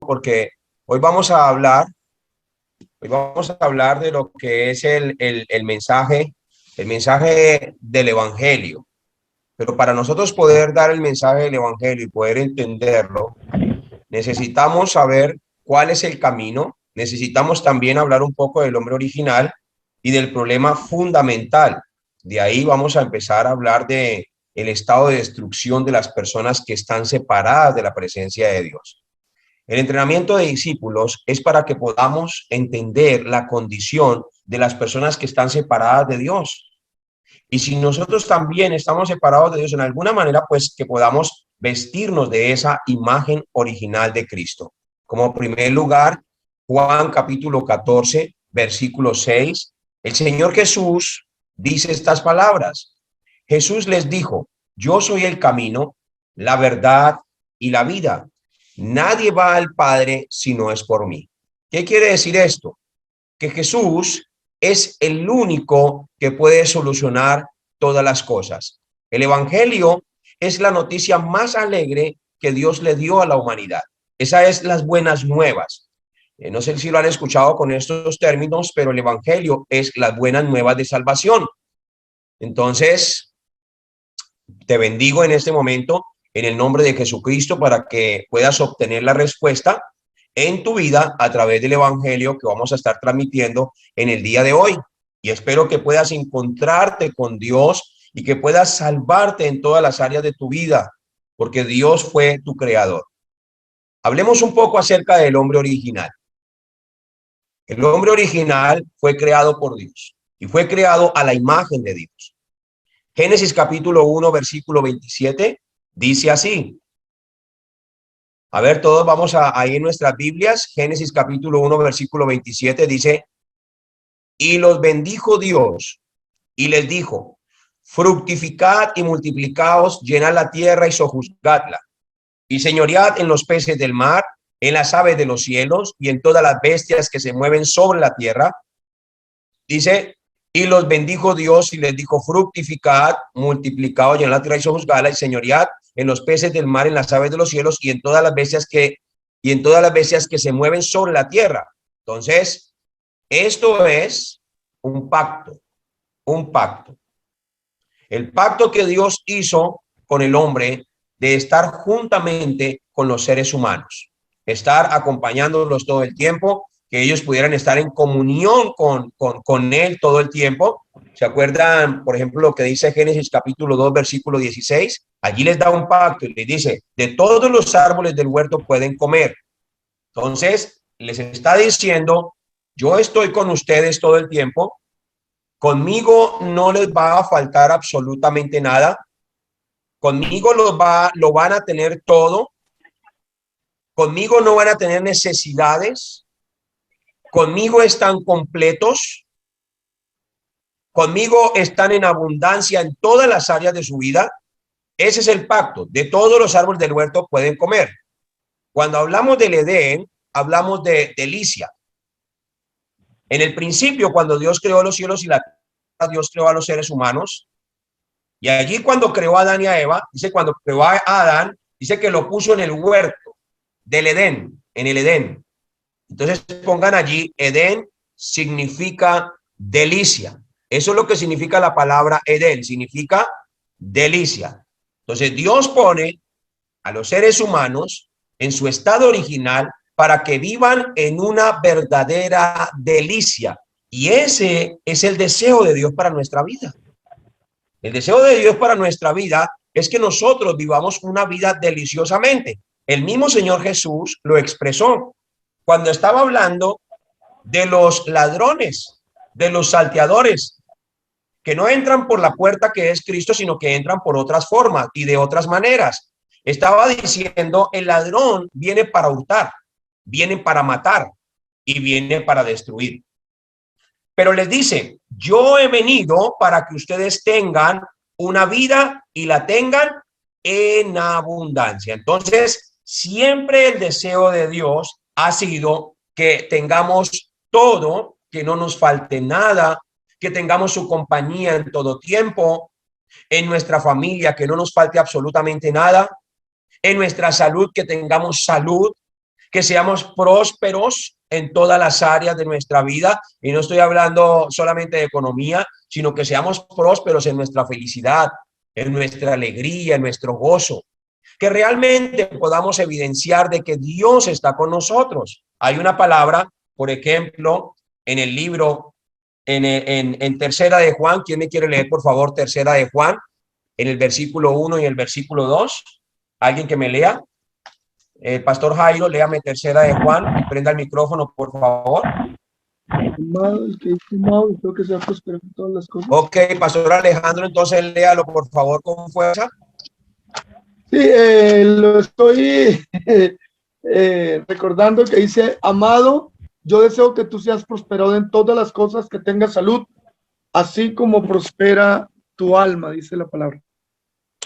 porque hoy vamos a hablar, hoy vamos a hablar de lo que es el mensaje del Evangelio. Pero para nosotros poder dar el mensaje del Evangelio y poder entenderlo, necesitamos saber cuál es el camino, necesitamos también hablar un poco del hombre original y del problema fundamental. De ahí vamos a empezar a hablar de el estado de destrucción de las personas que están separadas de la presencia de Dios. El entrenamiento de discípulos es para que podamos entender la condición de las personas que están separadas de Dios. Y si nosotros también estamos separados de Dios en alguna manera, pues que podamos vestirnos de esa imagen original de Cristo. Como primer lugar, Juan capítulo 14, versículo 6, el Señor Jesús dice estas palabras. Jesús les dijo, yo soy el camino, la verdad y la vida. Nadie va al Padre si no es por mí. ¿Qué quiere decir esto? Que Jesús es el único que puede solucionar todas las cosas. El Evangelio es la noticia más alegre que Dios le dio a la humanidad. Esa es las buenas nuevas. No sé si lo han escuchado con estos términos, pero el Evangelio es las buenas nuevas de salvación. Entonces, te bendigo en este momento en el nombre de Jesucristo para que puedas obtener la respuesta en tu vida a través del Evangelio que vamos a estar transmitiendo en el día de hoy. Y espero que puedas encontrarte con Dios y que puedas salvarte en todas las áreas de tu vida, porque Dios fue tu creador. Hablemos un poco acerca del hombre original. El hombre original fue creado por Dios y fue creado a la imagen de Dios. Génesis capítulo 1, versículo 27, dice así. A ver, todos vamos ahí en nuestras Biblias. Génesis capítulo 1, versículo 27 dice, y los bendijo Dios y les dijo, fructificad y multiplicaos, llenad la tierra y sojuzgadla, y señoread en los peces del mar, en las aves de los cielos y en todas las bestias que se mueven sobre la tierra. Dice, y los bendijo Dios y les dijo, fructificad, multiplicaos, llenad la tierra y sojuzgadla, y señoread en los peces del mar, en las aves de los cielos y en todas las bestias que se mueven sobre la tierra. Entonces, esto es un pacto, un pacto. El pacto que Dios hizo con el hombre de estar juntamente con los seres humanos, estar acompañándolos todo el tiempo, que ellos pudieran estar en comunión con él todo el tiempo. ¿Se acuerdan, por ejemplo, lo que dice Génesis capítulo 2, versículo 16? Allí les da un pacto y les dice, de todos los árboles del huerto pueden comer. Entonces, les está diciendo, yo estoy con ustedes todo el tiempo, conmigo no les va a faltar absolutamente nada, conmigo lo van a tener todo, conmigo no van a tener necesidades, conmigo están completos, conmigo están en abundancia en todas las áreas de su vida. Ese es el pacto. De todos los árboles del huerto pueden comer. Cuando hablamos del Edén, hablamos de delicia. En el principio, cuando Dios creó los cielos y la tierra, Dios creó a los seres humanos. Y allí cuando creó a Adán y a Eva, dice cuando creó a Adán, dice que lo puso en el huerto del Edén, en el Edén. Entonces pongan allí, Edén significa delicia. Eso es lo que significa la palabra Edén, significa delicia. Entonces Dios pone a los seres humanos en su estado original para que vivan en una verdadera delicia. Y ese es el deseo de Dios para nuestra vida. El deseo de Dios para nuestra vida es que nosotros vivamos una vida deliciosamente. El mismo Señor Jesús lo expresó cuando estaba hablando de los ladrones, de los salteadores, que no entran por la puerta que es Cristo, sino que entran por otras formas y de otras maneras. Estaba diciendo, el ladrón viene para hurtar, viene para matar y viene para destruir. Pero les dice, yo he venido para que ustedes tengan una vida y la tengan en abundancia. Entonces, siempre el deseo de Dios ha sido que tengamos todo, que no nos falte nada, que tengamos su compañía en todo tiempo, en nuestra familia, que no nos falte absolutamente nada, en nuestra salud, que tengamos salud, que seamos prósperos en todas las áreas de nuestra vida. Y no estoy hablando solamente de economía, sino que seamos prósperos en nuestra felicidad, en nuestra alegría, en nuestro gozo. Que realmente podamos evidenciar de que Dios está con nosotros. Hay una palabra, por ejemplo, en el libro, en Tercera de Juan. ¿Quién me quiere leer, por favor, Tercera de Juan? En el versículo 1 y el versículo 2. ¿Alguien que me lea? Pastor Jairo, léame Tercera de Juan y prenda el micrófono, por favor. Amado, el que es amado, y creo que sea prosperado en todas las cosas. Ok, Pastor Alejandro, entonces léalo, por favor, con fuerza. Sí, lo estoy recordando que dice, amado, yo deseo que tú seas prosperado en todas las cosas, que tengas salud, así como prospera tu alma, dice la palabra.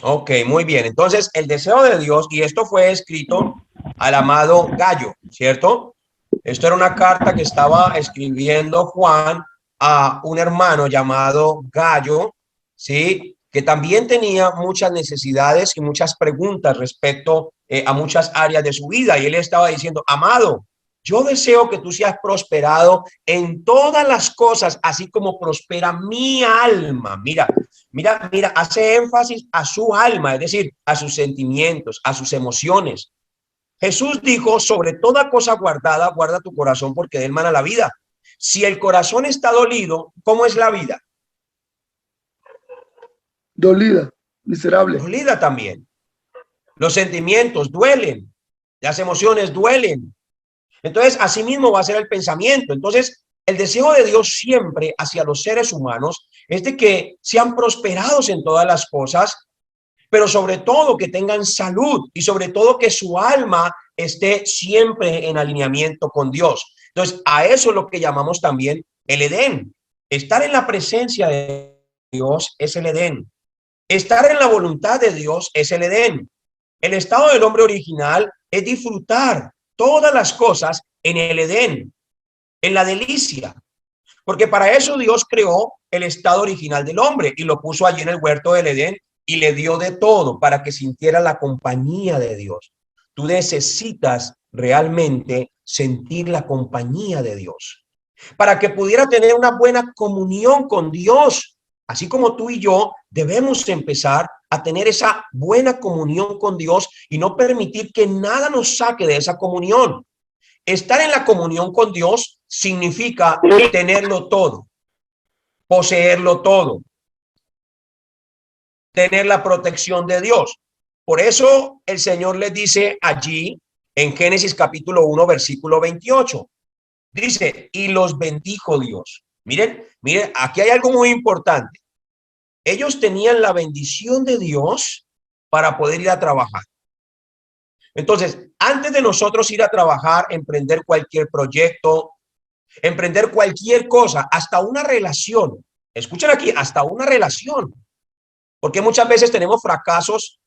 Ok, muy bien. Entonces, el deseo de Dios, y esto fue escrito al amado Gallo, ¿cierto? Esto era una carta que estaba escribiendo Juan a un hermano llamado Gallo, ¿sí? Que también tenía muchas necesidades y muchas preguntas respecto a muchas áreas de su vida. Y él estaba diciendo, amado, yo deseo que tú seas prosperado en todas las cosas, así como prospera mi alma. Mira, hace énfasis a su alma, es decir, a sus sentimientos, a sus emociones. Jesús dijo, sobre toda cosa guardada, guarda tu corazón porque de él mana la vida. Si el corazón está dolido, ¿cómo es la vida? Dolida, miserable. Dolida también. Los sentimientos duelen, las emociones duelen. Entonces, así mismo va a ser el pensamiento. Entonces, el deseo de Dios siempre hacia los seres humanos es de que sean prosperados en todas las cosas, pero sobre todo que tengan salud y sobre todo que su alma esté siempre en alineamiento con Dios. Entonces, a eso es lo que llamamos también el Edén. Estar en la presencia de Dios es el Edén. Estar en la voluntad de Dios es el Edén. El estado del hombre original es disfrutar todas las cosas en el Edén, en la delicia, porque para eso Dios creó el estado original del hombre y lo puso allí en el huerto del Edén y le dio de todo para que sintiera la compañía de Dios. Tú necesitas realmente sentir la compañía de Dios para que pudiera tener una buena comunión con Dios. Así como tú y yo debemos empezar a tener esa buena comunión con Dios y no permitir que nada nos saque de esa comunión. Estar en la comunión con Dios significa tenerlo todo, poseerlo todo, tener la protección de Dios. Por eso el Señor les dice allí en Génesis capítulo 1, versículo 28. Dice, y los bendijo Dios. Miren, aquí hay algo muy importante. Ellos tenían la bendición de Dios para poder ir a trabajar. Entonces, antes de nosotros ir a trabajar, emprender cualquier proyecto, emprender cualquier cosa, hasta una relación. Escuchen aquí, hasta una relación. Porque muchas veces tenemos fracasos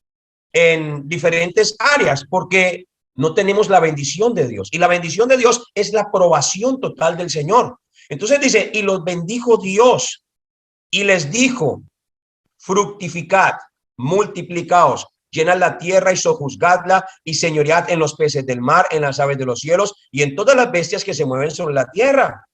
en diferentes áreas porque no tenemos la bendición de Dios. Y la bendición de Dios es la aprobación total del Señor. Entonces dice, y los bendijo Dios y les dijo, fructificad, multiplicaos, llenad la tierra y sojuzgadla y señoread en los peces del mar, en las aves de los cielos y en todas las bestias que se mueven sobre la tierra.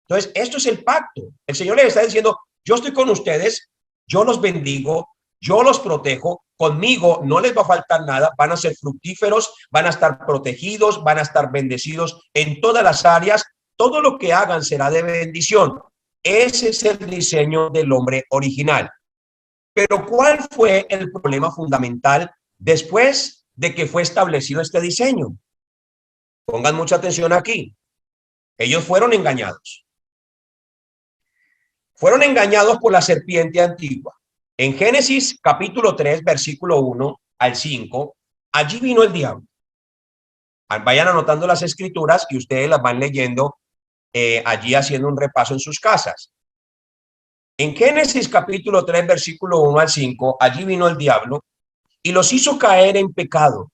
Entonces, esto es el pacto. El Señor les está diciendo, yo estoy con ustedes, yo los bendigo, yo los protejo, conmigo no les va a faltar nada, van a ser fructíferos, van a estar protegidos, van a estar bendecidos en todas las áreas, todo lo que hagan será de bendición. Ese es el diseño del hombre original. Pero ¿cuál fue el problema fundamental después de que fue establecido este diseño? Pongan mucha atención aquí. Ellos fueron engañados. Fueron engañados por la serpiente antigua. En Génesis capítulo 3, versículo 1 al 5, allí vino el diablo. Vayan anotando las escrituras y ustedes las van leyendo allí haciendo un repaso en sus casas. En Génesis capítulo 3, versículo 1 al 5, allí vino el diablo y los hizo caer en pecado.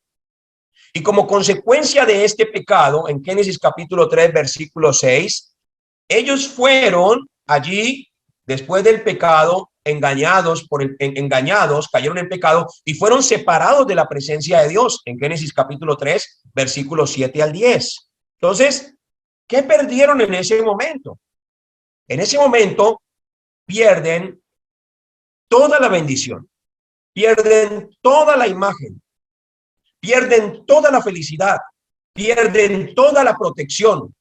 Y como consecuencia de este pecado, en Génesis capítulo 3, versículo 6, ellos fueron allí, después del pecado, engañados, engañados, cayeron en pecado y fueron separados de la presencia de Dios en Génesis capítulo 3, versículos 7 al 10. Entonces, ¿qué perdieron en ese momento? En ese momento pierden toda la bendición, pierden toda la imagen, pierden toda la felicidad, pierden toda la protección,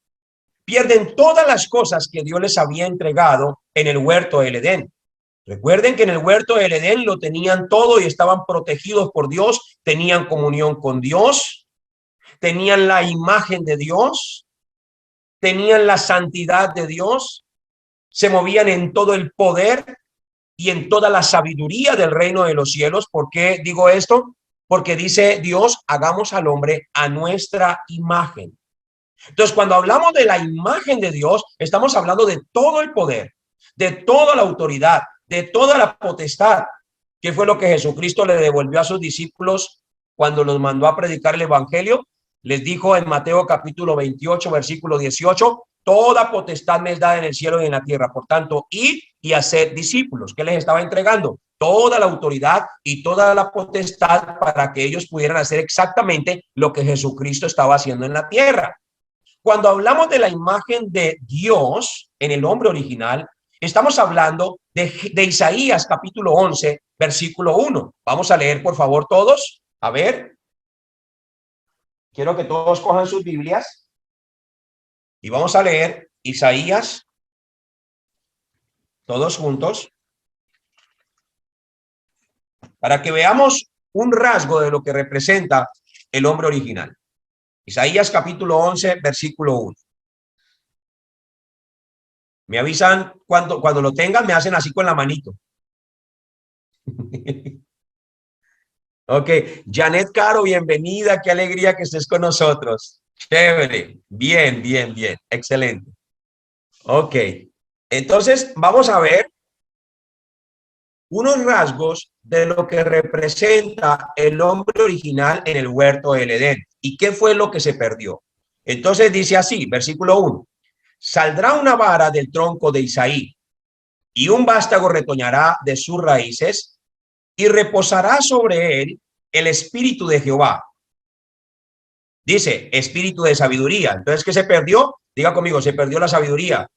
pierden todas las cosas que Dios les había entregado en el huerto del Edén. Recuerden que en el huerto del Edén lo tenían todo y estaban protegidos por Dios, tenían comunión con Dios, tenían la imagen de Dios, tenían la santidad de Dios, se movían en todo el poder y en toda la sabiduría del reino de los cielos. ¿Por qué digo esto? Porque dice Dios, hagamos al hombre a nuestra imagen. Entonces, cuando hablamos de la imagen de Dios, estamos hablando de todo el poder, de toda la autoridad, de toda la potestad, que fue lo que Jesucristo le devolvió a sus discípulos cuando los mandó a predicar el evangelio. Les dijo en Mateo capítulo 28, versículo 18, toda potestad me es dada en el cielo y en la tierra. Por tanto, id y haced discípulos. ¿Qué les estaba entregando? Toda la autoridad y toda la potestad para que ellos pudieran hacer exactamente lo que Jesucristo estaba haciendo en la tierra. Cuando hablamos de la imagen de Dios en el hombre original, estamos hablando de Isaías capítulo 11, versículo 1. Vamos a leer, por favor, todos. A ver. Quiero que todos cojan sus Biblias y vamos a leer Isaías todos juntos para que veamos un rasgo de lo que representa el hombre original. Isaías capítulo 11, versículo 1. Me avisan cuando lo tengan, me hacen así con la manito. Ok, Janet Caro, bienvenida, qué alegría que estés con nosotros. Chévere, bien, bien, bien, excelente. Ok, entonces vamos a ver unos rasgos de lo que representa el hombre original en el huerto del Edén. ¿Y qué fue lo que se perdió? Entonces dice así, versículo 1. Saldrá una vara del tronco de Isaí y un vástago retoñará de sus raíces y reposará sobre él el espíritu de Jehová. Dice, espíritu de sabiduría. Entonces, ¿qué se perdió? Diga conmigo, se perdió la sabiduría.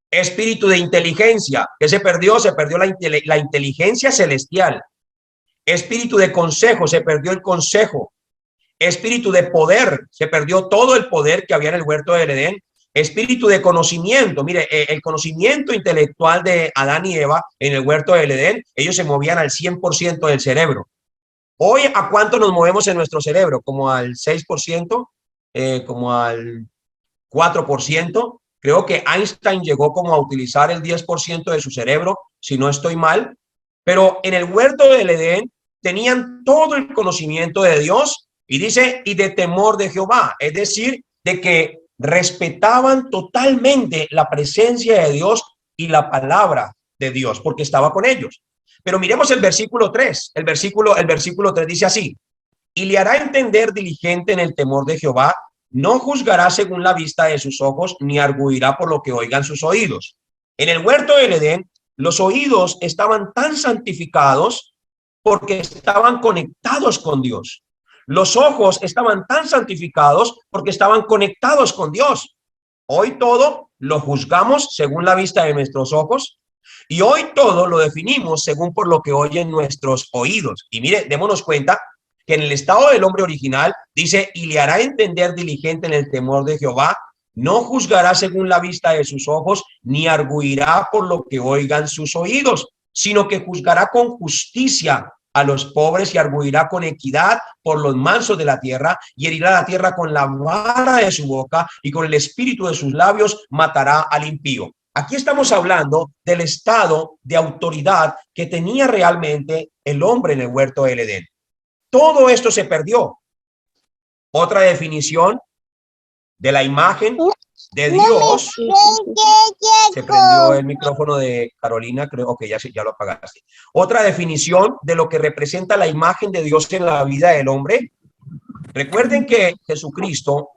Espíritu de inteligencia. ¿Qué se perdió? Se perdió la inteligencia celestial. Espíritu de consejo. Se perdió el consejo. Espíritu de poder. Se perdió todo el poder que había en el huerto del Edén. Espíritu de conocimiento. Mire, el conocimiento intelectual de Adán y Eva en el huerto del Edén, ellos se movían al 100% del cerebro. Hoy, ¿a cuánto nos movemos en nuestro cerebro? ¿Como al 6%? ¿Como al 4%? Creo que Einstein llegó como a utilizar el 10% de su cerebro, si no estoy mal. Pero en el huerto del Edén tenían todo el conocimiento de Dios y dice, y de temor de Jehová. Es decir, de que respetaban totalmente la presencia de Dios y la palabra de Dios, porque estaba con ellos. Pero miremos el versículo 3. El versículo 3 dice así, y le hará entender diligente en el temor de Jehová, no juzgará según la vista de sus ojos, ni arguirá por lo que oigan sus oídos. En el huerto del Edén, los oídos estaban tan santificados porque estaban conectados con Dios. Los ojos estaban tan santificados porque estaban conectados con Dios. Hoy todo lo juzgamos según la vista de nuestros ojos y hoy todo lo definimos según por lo que oyen nuestros oídos. Y mire, démonos cuenta que en el estado del hombre original dice, y le hará entender diligente en el temor de Jehová, no juzgará según la vista de sus ojos, ni arguirá por lo que oigan sus oídos, sino que juzgará con justicia a los pobres y arguirá con equidad por los mansos de la tierra y herirá la tierra con la vara de su boca y con el espíritu de sus labios matará al impío. Aquí estamos hablando del estado de autoridad que tenía realmente el hombre en el huerto del Edén. Todo esto se perdió. Otra definición de la imagen de Dios. Se prendió el micrófono de Carolina, creo que ya lo apagaste. Otra definición de lo que representa la imagen de Dios en la vida del hombre. Recuerden que Jesucristo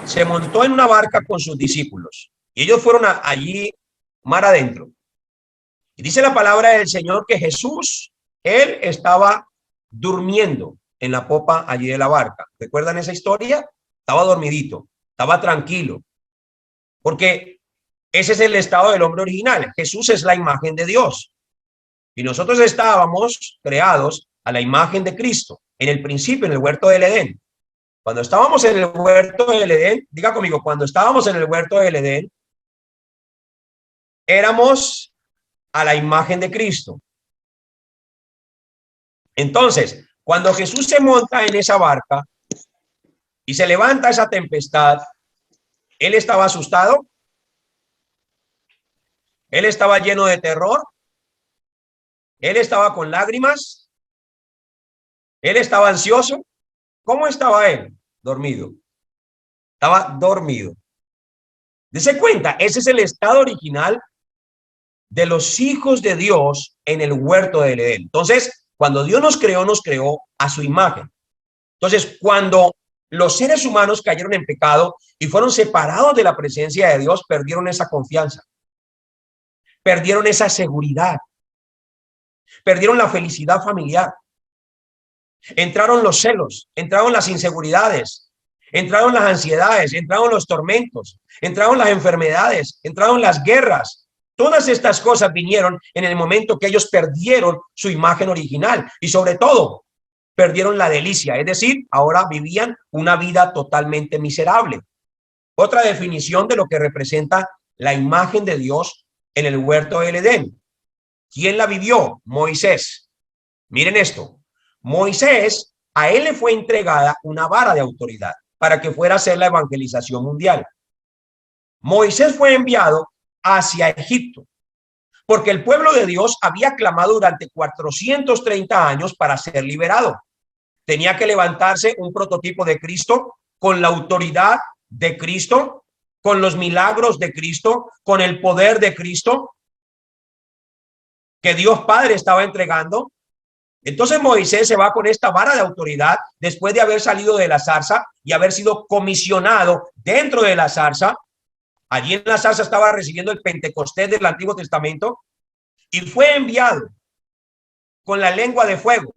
se montó en una barca con sus discípulos y ellos fueron allí mar adentro. Y dice la palabra del Señor que Jesús, él estaba durmiendo en la popa allí de la barca. ¿Recuerdan esa historia? Estaba dormidito, estaba tranquilo, porque ese es el estado del hombre original. Jesús es la imagen de Dios y nosotros estábamos creados a la imagen de Cristo en el principio, en el huerto del Edén. Cuando estábamos en el huerto del Edén, diga conmigo, cuando estábamos en el huerto del Edén, éramos a la imagen de Cristo. Entonces, cuando Jesús se monta en esa barca y se levanta esa tempestad, él estaba asustado, él estaba lleno de terror, él estaba con lágrimas, él estaba ansioso. ¿Cómo estaba él? Dormido. Estaba dormido. Dese cuenta, ese es el estado original de los hijos de Dios en el huerto del Edén. Entonces, cuando Dios nos creó a su imagen. Entonces, cuando los seres humanos cayeron en pecado y fueron separados de la presencia de Dios, perdieron esa confianza, perdieron esa seguridad, perdieron la felicidad familiar. Entraron los celos, entraron las inseguridades, entraron las ansiedades, entraron los tormentos, entraron las enfermedades, entraron las guerras. Todas estas cosas vinieron en el momento que ellos perdieron su imagen original y sobre todo perdieron la delicia, es decir, ahora vivían una vida totalmente miserable. Otra definición de lo que representa la imagen de Dios en el huerto del Edén. ¿Quién la vivió? Moisés. Miren esto. Moisés, a él le fue entregada una vara de autoridad para que fuera a hacer la evangelización mundial. Moisés fue enviado hacia Egipto porque el pueblo de Dios había clamado durante 430 años para ser liberado. Tenía que levantarse un prototipo de Cristo con la autoridad de Cristo, con los milagros de Cristo, con el poder de Cristo que Dios Padre estaba entregando. Entonces Moisés se va con esta vara de autoridad después de haber salido de la zarza y haber sido comisionado dentro de la zarza. Allí en la zarza estaba recibiendo el Pentecostés del Antiguo Testamento y fue enviado con la lengua de fuego.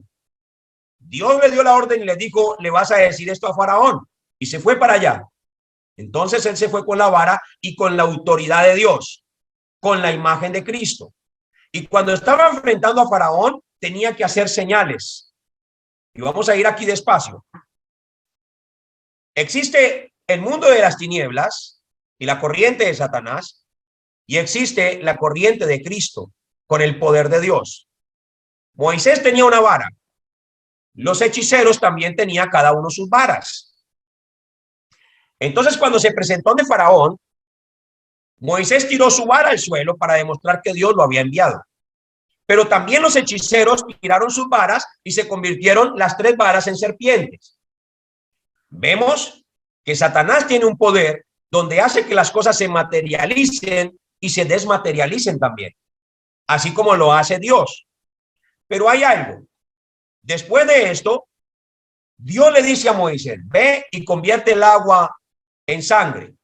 Dios le dio la orden y le dijo, le vas a decir esto a Faraón. Y se fue para allá. Entonces él se fue con la vara y con la autoridad de Dios, con la imagen de Cristo. Y cuando estaba enfrentando a Faraón, tenía que hacer señales. Y vamos a ir aquí despacio. Existe el mundo de las tinieblas y la corriente de Satanás, y existe la corriente de Cristo con el poder de Dios. Moisés tenía una vara. Los hechiceros también tenían cada uno sus varas. Entonces, cuando se presentó ante Faraón, Moisés tiró su vara al suelo para demostrar que Dios lo había enviado. Pero también los hechiceros tiraron sus varas y se convirtieron las 3 varas en serpientes. Vemos que Satanás tiene un poder donde hace que las cosas se materialicen y se desmaterialicen también, así como lo hace Dios. Pero hay algo. Después de esto, Dios le dice a Moisés, ve y convierte el agua en sangre.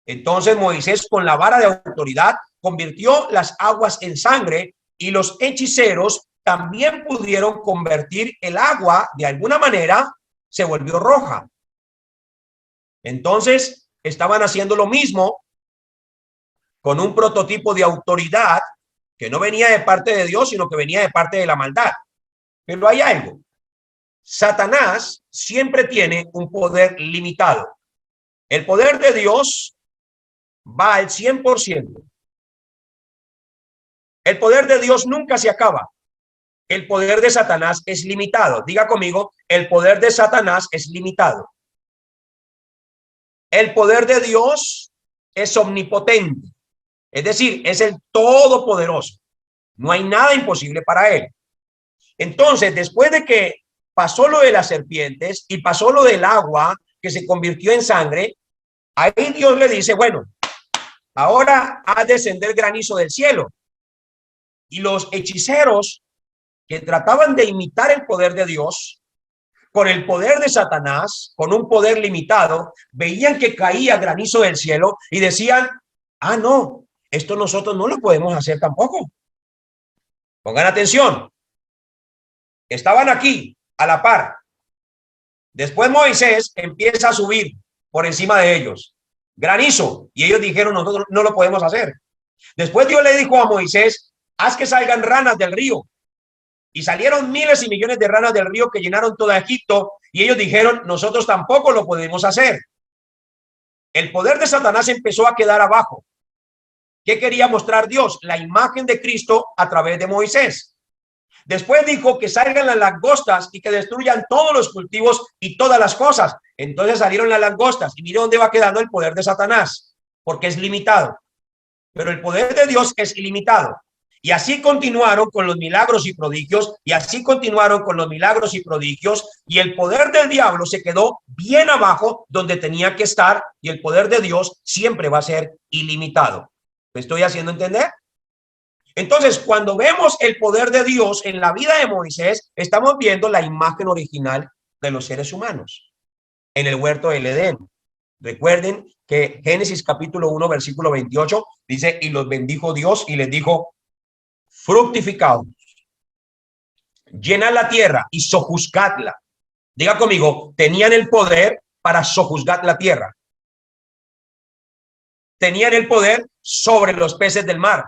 Entonces Moisés, con la vara de autoridad, convirtió las aguas en sangre y los hechiceros también pudieron convertir el agua, de alguna manera, se volvió roja. Entonces, estaban haciendo lo mismo con un prototipo de autoridad que no venía de parte de Dios, sino que venía de parte de la maldad. Pero hay algo. Satanás siempre tiene un poder limitado. El poder de Dios va al 100%. El poder de Dios nunca se acaba. El poder de Satanás es limitado. Diga conmigo, el poder de Satanás es limitado. El poder de Dios es omnipotente. Es decir, es el todopoderoso. No hay nada imposible para él. Entonces, después de que pasó lo de las serpientes y pasó lo del agua que se convirtió en sangre, ahí Dios le dice, bueno, ahora ha de descender granizo del cielo. Y los hechiceros que trataban de imitar el poder de Dios, con el poder de Satanás, con un poder limitado, veían que caía granizo del cielo y decían, ah, no, esto nosotros no lo podemos hacer tampoco. Pongan atención. Estaban aquí a la par. Después Moisés empieza a subir por encima de ellos. Granizo. Y ellos dijeron, nosotros no lo podemos hacer. Después Dios le dijo a Moisés, haz que salgan ranas del río. Y salieron miles y millones de ranas del río que llenaron toda Egipto. Y ellos dijeron, nosotros tampoco lo podemos hacer. El poder de Satanás empezó a quedar abajo. ¿Qué quería mostrar Dios? La imagen de Cristo a través de Moisés. Después dijo que salgan las langostas y que destruyan todos los cultivos y todas las cosas. Entonces salieron las langostas y mire dónde va quedando el poder de Satanás, porque es limitado. Pero el poder de Dios es ilimitado. Y así continuaron con los milagros y prodigios, y así continuaron con los milagros y prodigios, y el poder del diablo se quedó bien abajo donde tenía que estar, y el poder de Dios siempre va a ser ilimitado. ¿Me estoy haciendo entender? Entonces, cuando vemos el poder de Dios en la vida de Moisés, estamos viendo la imagen original de los seres humanos en el huerto del Edén. Recuerden que Génesis capítulo 1, versículo 28 dice, y los bendijo Dios y les dijo, fructificad, llenad la tierra y sojuzgadla. Diga conmigo, tenían el poder para sojuzgar la tierra. Tenían el poder sobre los peces del mar.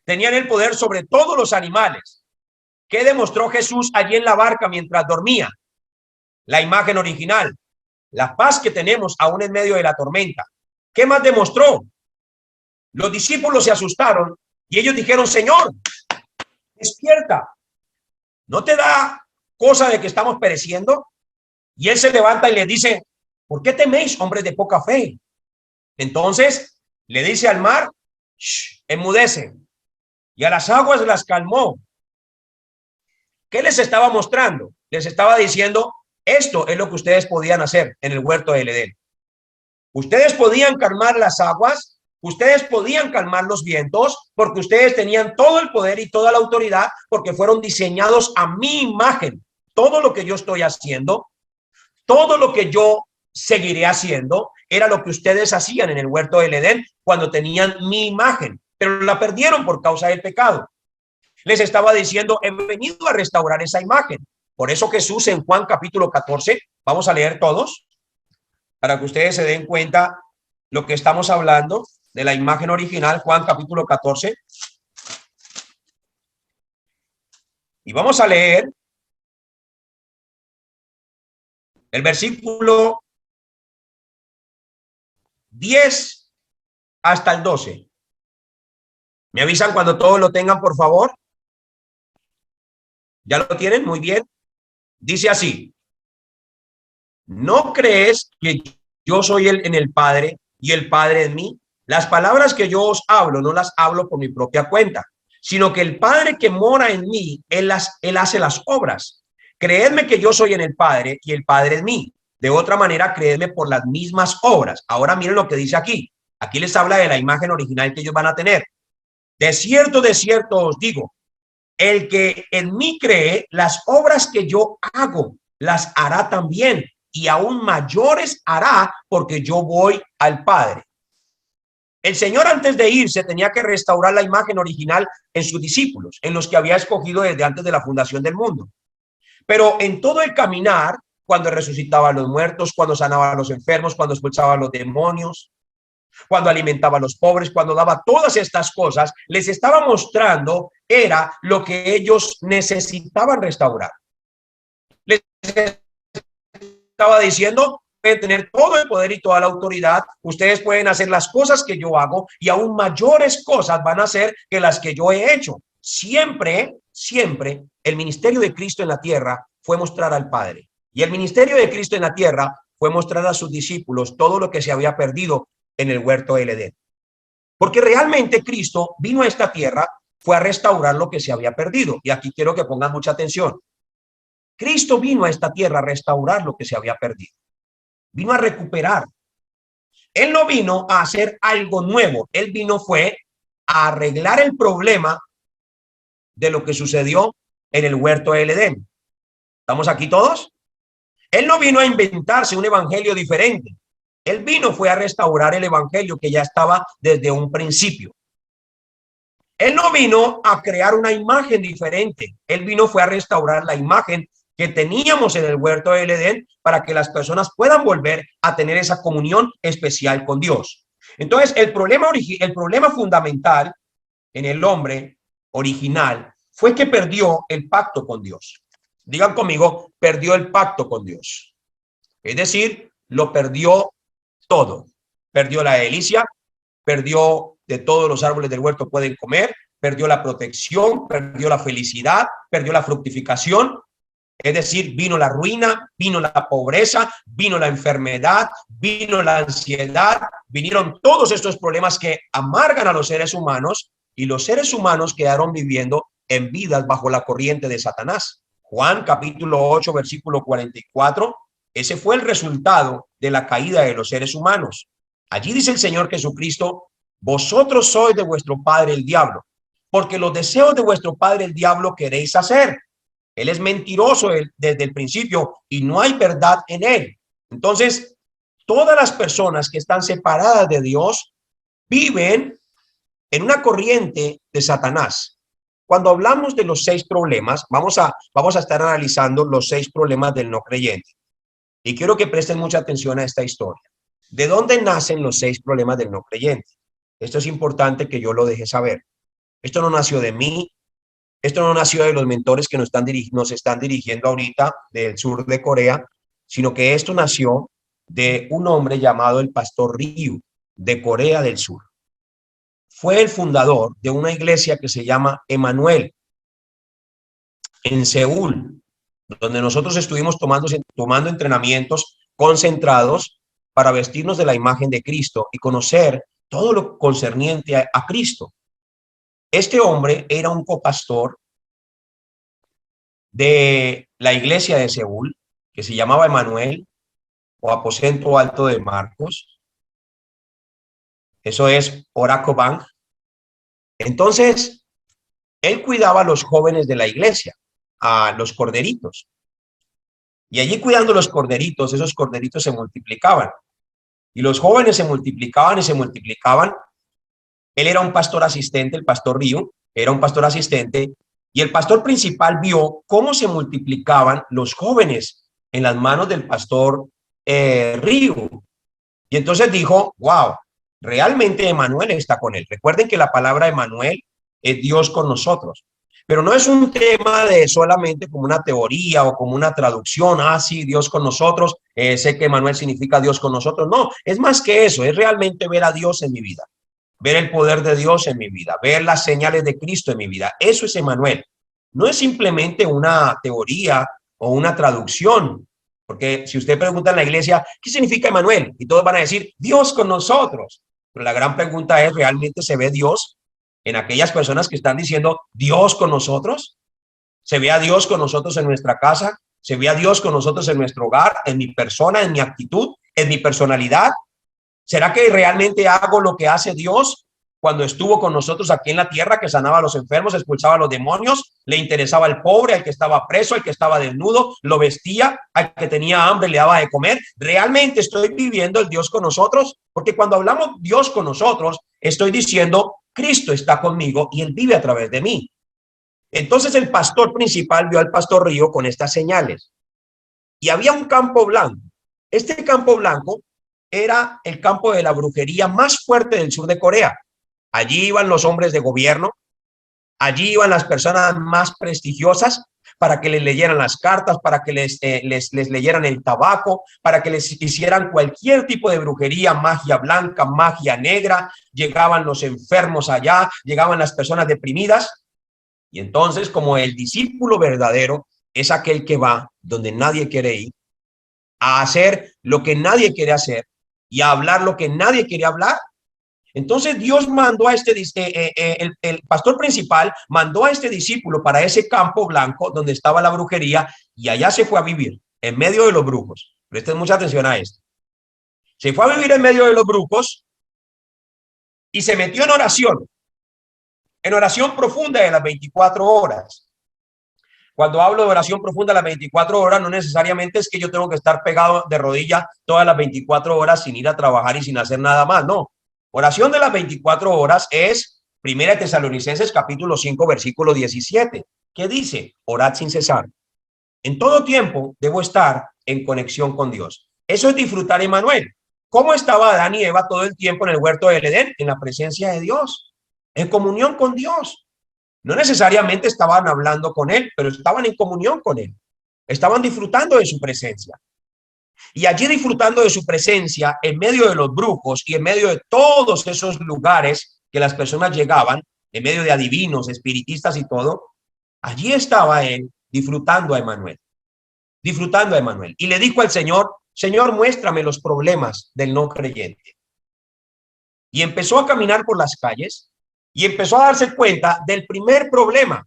Tenían el poder sobre todos los animales. ¿Qué demostró Jesús allí en la barca mientras dormía? La imagen original, la paz que tenemos aún en medio de la tormenta. ¿Qué más demostró? Los discípulos se asustaron y ellos dijeron, Señor, despierta. ¿No te da cosa de que estamos pereciendo? Y él se levanta y le dice, ¿por qué teméis, hombres de poca fe? Entonces le dice al mar, enmudece. Y a las aguas las calmó. ¿Qué les estaba mostrando? Les estaba diciendo, esto es lo que ustedes podían hacer en el huerto del Edén. Ustedes podían calmar las aguas, ustedes podían calmar los vientos, porque ustedes tenían todo el poder y toda la autoridad, porque fueron diseñados a mi imagen. Todo lo que yo estoy haciendo, todo lo que yo seguiré haciendo, era lo que ustedes hacían en el huerto del Edén cuando tenían mi imagen, pero la perdieron por causa del pecado. Les estaba diciendo, he venido a restaurar esa imagen. Por eso Jesús en Juan capítulo 14, vamos a leer todos, para que ustedes se den cuenta lo que estamos hablando de la imagen original, Juan capítulo 14. Y vamos a leer el versículo 10 hasta el 12. ¿Me avisan cuando todos lo tengan, por favor? ¿Ya lo tienen? Muy bien. Dice así, ¿no crees que yo soy en el Padre y el Padre en mí? Las palabras que yo os hablo, no las hablo por mi propia cuenta, sino que el Padre que mora en mí, él hace las obras. Creedme que yo soy en el Padre y el Padre en mí. De otra manera, creedme por las mismas obras. Ahora miren lo que dice aquí. Aquí les habla de la imagen original que ellos van a tener. De cierto os digo, el que en mí cree, las obras que yo hago, las hará también, y aún mayores hará, porque yo voy al Padre. El Señor, antes de irse, tenía que restaurar la imagen original en sus discípulos, en los que había escogido desde antes de la fundación del mundo. Pero en todo el caminar, cuando resucitaba a los muertos, cuando sanaba a los enfermos, cuando expulsaba a los demonios, cuando alimentaba a los pobres, cuando daba todas estas cosas, les estaba mostrando era lo que ellos necesitaban restaurar. Les estaba diciendo, pueden tener todo el poder y toda la autoridad, ustedes pueden hacer las cosas que yo hago y aún mayores cosas van a hacer que las que yo he hecho. Siempre el ministerio de Cristo en la tierra fue mostrar al Padre, y el ministerio de Cristo en la tierra fue mostrar a sus discípulos todo lo que se había perdido en el huerto del Edén. Porque realmente Cristo vino a esta tierra, fue a restaurar lo que se había perdido. Y aquí quiero que pongan mucha atención. Cristo vino a esta tierra a restaurar lo que se había perdido. Vino a recuperar. Él no vino a hacer algo nuevo. Él vino fue a arreglar el problema de lo que sucedió en el huerto del Edén. ¿Estamos aquí todos? Él no vino a inventarse un evangelio diferente. Él vino fue a restaurar el evangelio que ya estaba desde un principio. Él no vino a crear una imagen diferente. Él fue a restaurar la imagen que teníamos en el huerto del Edén para que las personas puedan volver a tener esa comunión especial con Dios. Entonces, el problema fundamental en el hombre original fue que perdió el pacto con Dios. Digan conmigo, perdió el pacto con Dios. Es decir, lo perdió todo. Perdió la delicia, perdió de todos los árboles del huerto pueden comer, perdió la protección, perdió la felicidad, perdió la fructificación. Es decir, vino la ruina, vino la pobreza, vino la enfermedad, vino la ansiedad, vinieron todos estos problemas que amargan a los seres humanos y los seres humanos quedaron viviendo en vidas bajo la corriente de Satanás. Juan capítulo 8, versículo 44, ese fue el resultado de la caída de los seres humanos. Allí dice el Señor Jesucristo, vosotros sois de vuestro padre el diablo, porque los deseos de vuestro padre el diablo queréis hacer. Él es mentiroso desde el principio y no hay verdad en él. Entonces, todas las personas que están separadas de Dios viven en una corriente de Satanás. Cuando hablamos de los 6 problemas, vamos a estar analizando los 6 problemas del no creyente. Y quiero que presten mucha atención a esta historia. ¿De dónde nacen los 6 problemas del no creyente? Esto es importante que yo lo deje saber. Esto no nació de mí. Esto no nació de los mentores que nos están dirigiendo ahorita del sur de Corea, sino que esto nació de un hombre llamado el pastor Ryu de Corea del Sur. Fue el fundador de una iglesia que se llama Emanuel en Seúl, donde nosotros estuvimos tomando entrenamientos concentrados para vestirnos de la imagen de Cristo y conocer todo lo concerniente a Cristo. Este hombre era un copastor de la iglesia de Seúl, que se llamaba Emanuel, o Aposento Alto de Marcos. Eso es Oracobank. Entonces, él cuidaba a los jóvenes de la iglesia, a los corderitos. Y allí cuidando los corderitos, esos corderitos se multiplicaban. Y los jóvenes se multiplicaban y se multiplicaban. Él era un pastor asistente, el pastor Ryu, era un pastor asistente, y el pastor principal vio cómo se multiplicaban los jóvenes en las manos del pastor Ryu. Y entonces dijo, wow, realmente Emanuel está con él. Recuerden que la palabra Emanuel es Dios con nosotros. Pero no es un tema de solamente como una teoría o como una traducción, sí, Dios con nosotros, sé que Emanuel significa Dios con nosotros. No, es más que eso, es realmente ver a Dios en mi vida. Ver el poder de Dios en mi vida, ver las señales de Cristo en mi vida. Eso es Emanuel. No es simplemente una teoría o una traducción, porque si usted pregunta en la iglesia, ¿qué significa Emanuel? Y todos van a decir, Dios con nosotros. Pero la gran pregunta es, ¿realmente se ve Dios en aquellas personas que están diciendo, Dios con nosotros? ¿Se ve a Dios con nosotros en nuestra casa? ¿Se ve a Dios con nosotros en nuestro hogar, en mi persona, en mi actitud, en mi personalidad? ¿Será que realmente hago lo que hace Dios cuando estuvo con nosotros aquí en la tierra, que sanaba a los enfermos, expulsaba a los demonios, le interesaba al pobre, al que estaba preso, al que estaba desnudo, lo vestía, al que tenía hambre le daba de comer? ¿Realmente estoy viviendo el Dios con nosotros? Porque cuando hablamos Dios con nosotros, estoy diciendo Cristo está conmigo y él vive a través de mí. Entonces el pastor principal vio al pastor Río con estas señales y había un campo blanco. Este campo blanco era el campo de la brujería más fuerte del sur de Corea. Allí iban los hombres de gobierno, allí iban las personas más prestigiosas para que les leyeran las cartas, para que les leyeran el tabaco, para que les hicieran cualquier tipo de brujería, magia blanca, magia negra. Llegaban los enfermos allá, llegaban las personas deprimidas. Y entonces, como el discípulo verdadero es aquel que va donde nadie quiere ir, a hacer lo que nadie quiere hacer y a hablar lo que nadie quiere hablar. Entonces Dios mandó a el pastor principal mandó a este discípulo para ese campo blanco donde estaba la brujería y allá se fue a vivir en medio de los brujos. Presten mucha atención a esto. Se fue a vivir en medio de los brujos y se metió en oración profunda de las 24 horas. Cuando hablo de oración profunda de las 24 horas, no necesariamente es que yo tengo que estar pegado de rodillas todas las 24 horas sin ir a trabajar y sin hacer nada más, no. Oración de las 24 horas es Primera de Tesalonicenses capítulo 5 versículo 17, que dice: orad sin cesar. En todo tiempo debo estar en conexión con Dios. Eso es disfrutar a Emmanuel. ¿Cómo estaba Adán y Eva todo el tiempo en el huerto del Edén? En la presencia de Dios, en comunión con Dios. No necesariamente estaban hablando con él, pero estaban en comunión con él. Estaban disfrutando de su presencia. Y allí, disfrutando de su presencia, en medio de los brujos y en medio de todos esos lugares que las personas llegaban, en medio de adivinos, espiritistas y todo, allí estaba él disfrutando a Emmanuel, disfrutando a Emmanuel. Y le dijo al Señor: Señor, muéstrame los problemas del no creyente. Y empezó a caminar por las calles y empezó a darse cuenta del primer problema.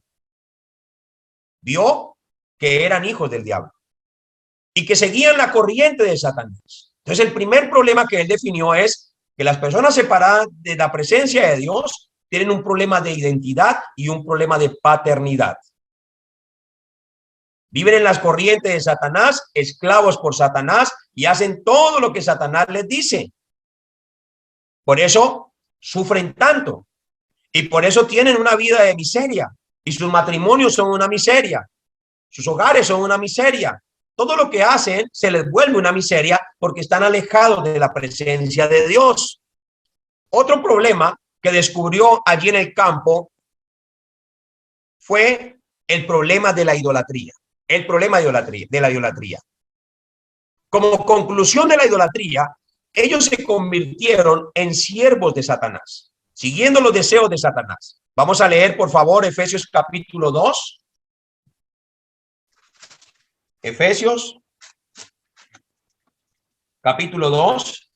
Vio que eran hijos del diablo y que seguían la corriente de Satanás. Entonces, el primer problema que él definió es que las personas separadas de la presencia de Dios tienen un problema de identidad y un problema de paternidad. Viven en las corrientes de Satanás, esclavos por Satanás, y hacen todo lo que Satanás les dice. Por eso sufren tanto y por eso tienen una vida de miseria y sus matrimonios son una miseria, sus hogares son una miseria. Todo lo que hacen se les vuelve una miseria porque están alejados de la presencia de Dios. Otro problema que descubrió allí en el campo fue el problema de la idolatría. El problema de la idolatría. Como conclusión de la idolatría, ellos se convirtieron en siervos de Satanás, siguiendo los deseos de Satanás. Vamos a leer, por favor, Efesios capítulo 2. Efesios capítulo 2.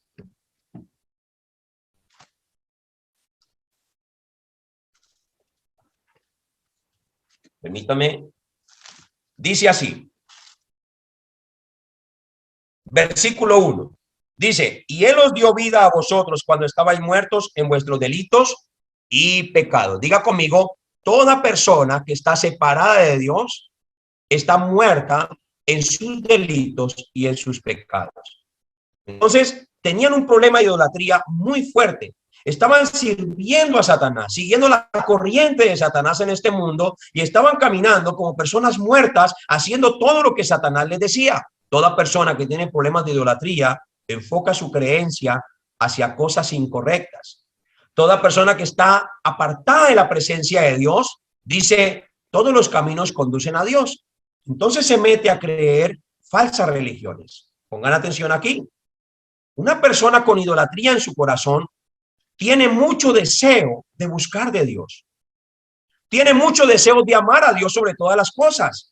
Permítame. Dice así. Versículo 1. Dice: y él os dio vida a vosotros cuando estabais muertos en vuestros delitos y pecados. Diga conmigo: toda persona que está separada de Dios está muerta en sus delitos y en sus pecados. Entonces, tenían un problema de idolatría muy fuerte. Estaban sirviendo a Satanás, siguiendo la corriente de Satanás en este mundo, y estaban caminando como personas muertas, haciendo todo lo que Satanás les decía. Toda persona que tiene problemas de idolatría enfoca su creencia hacia cosas incorrectas. Toda persona que está apartada de la presencia de Dios dice: todos los caminos conducen a Dios. Entonces se mete a creer falsas religiones. Pongan atención aquí. Una persona con idolatría en su corazón tiene mucho deseo de buscar de Dios. Tiene mucho deseo de amar a Dios sobre todas las cosas.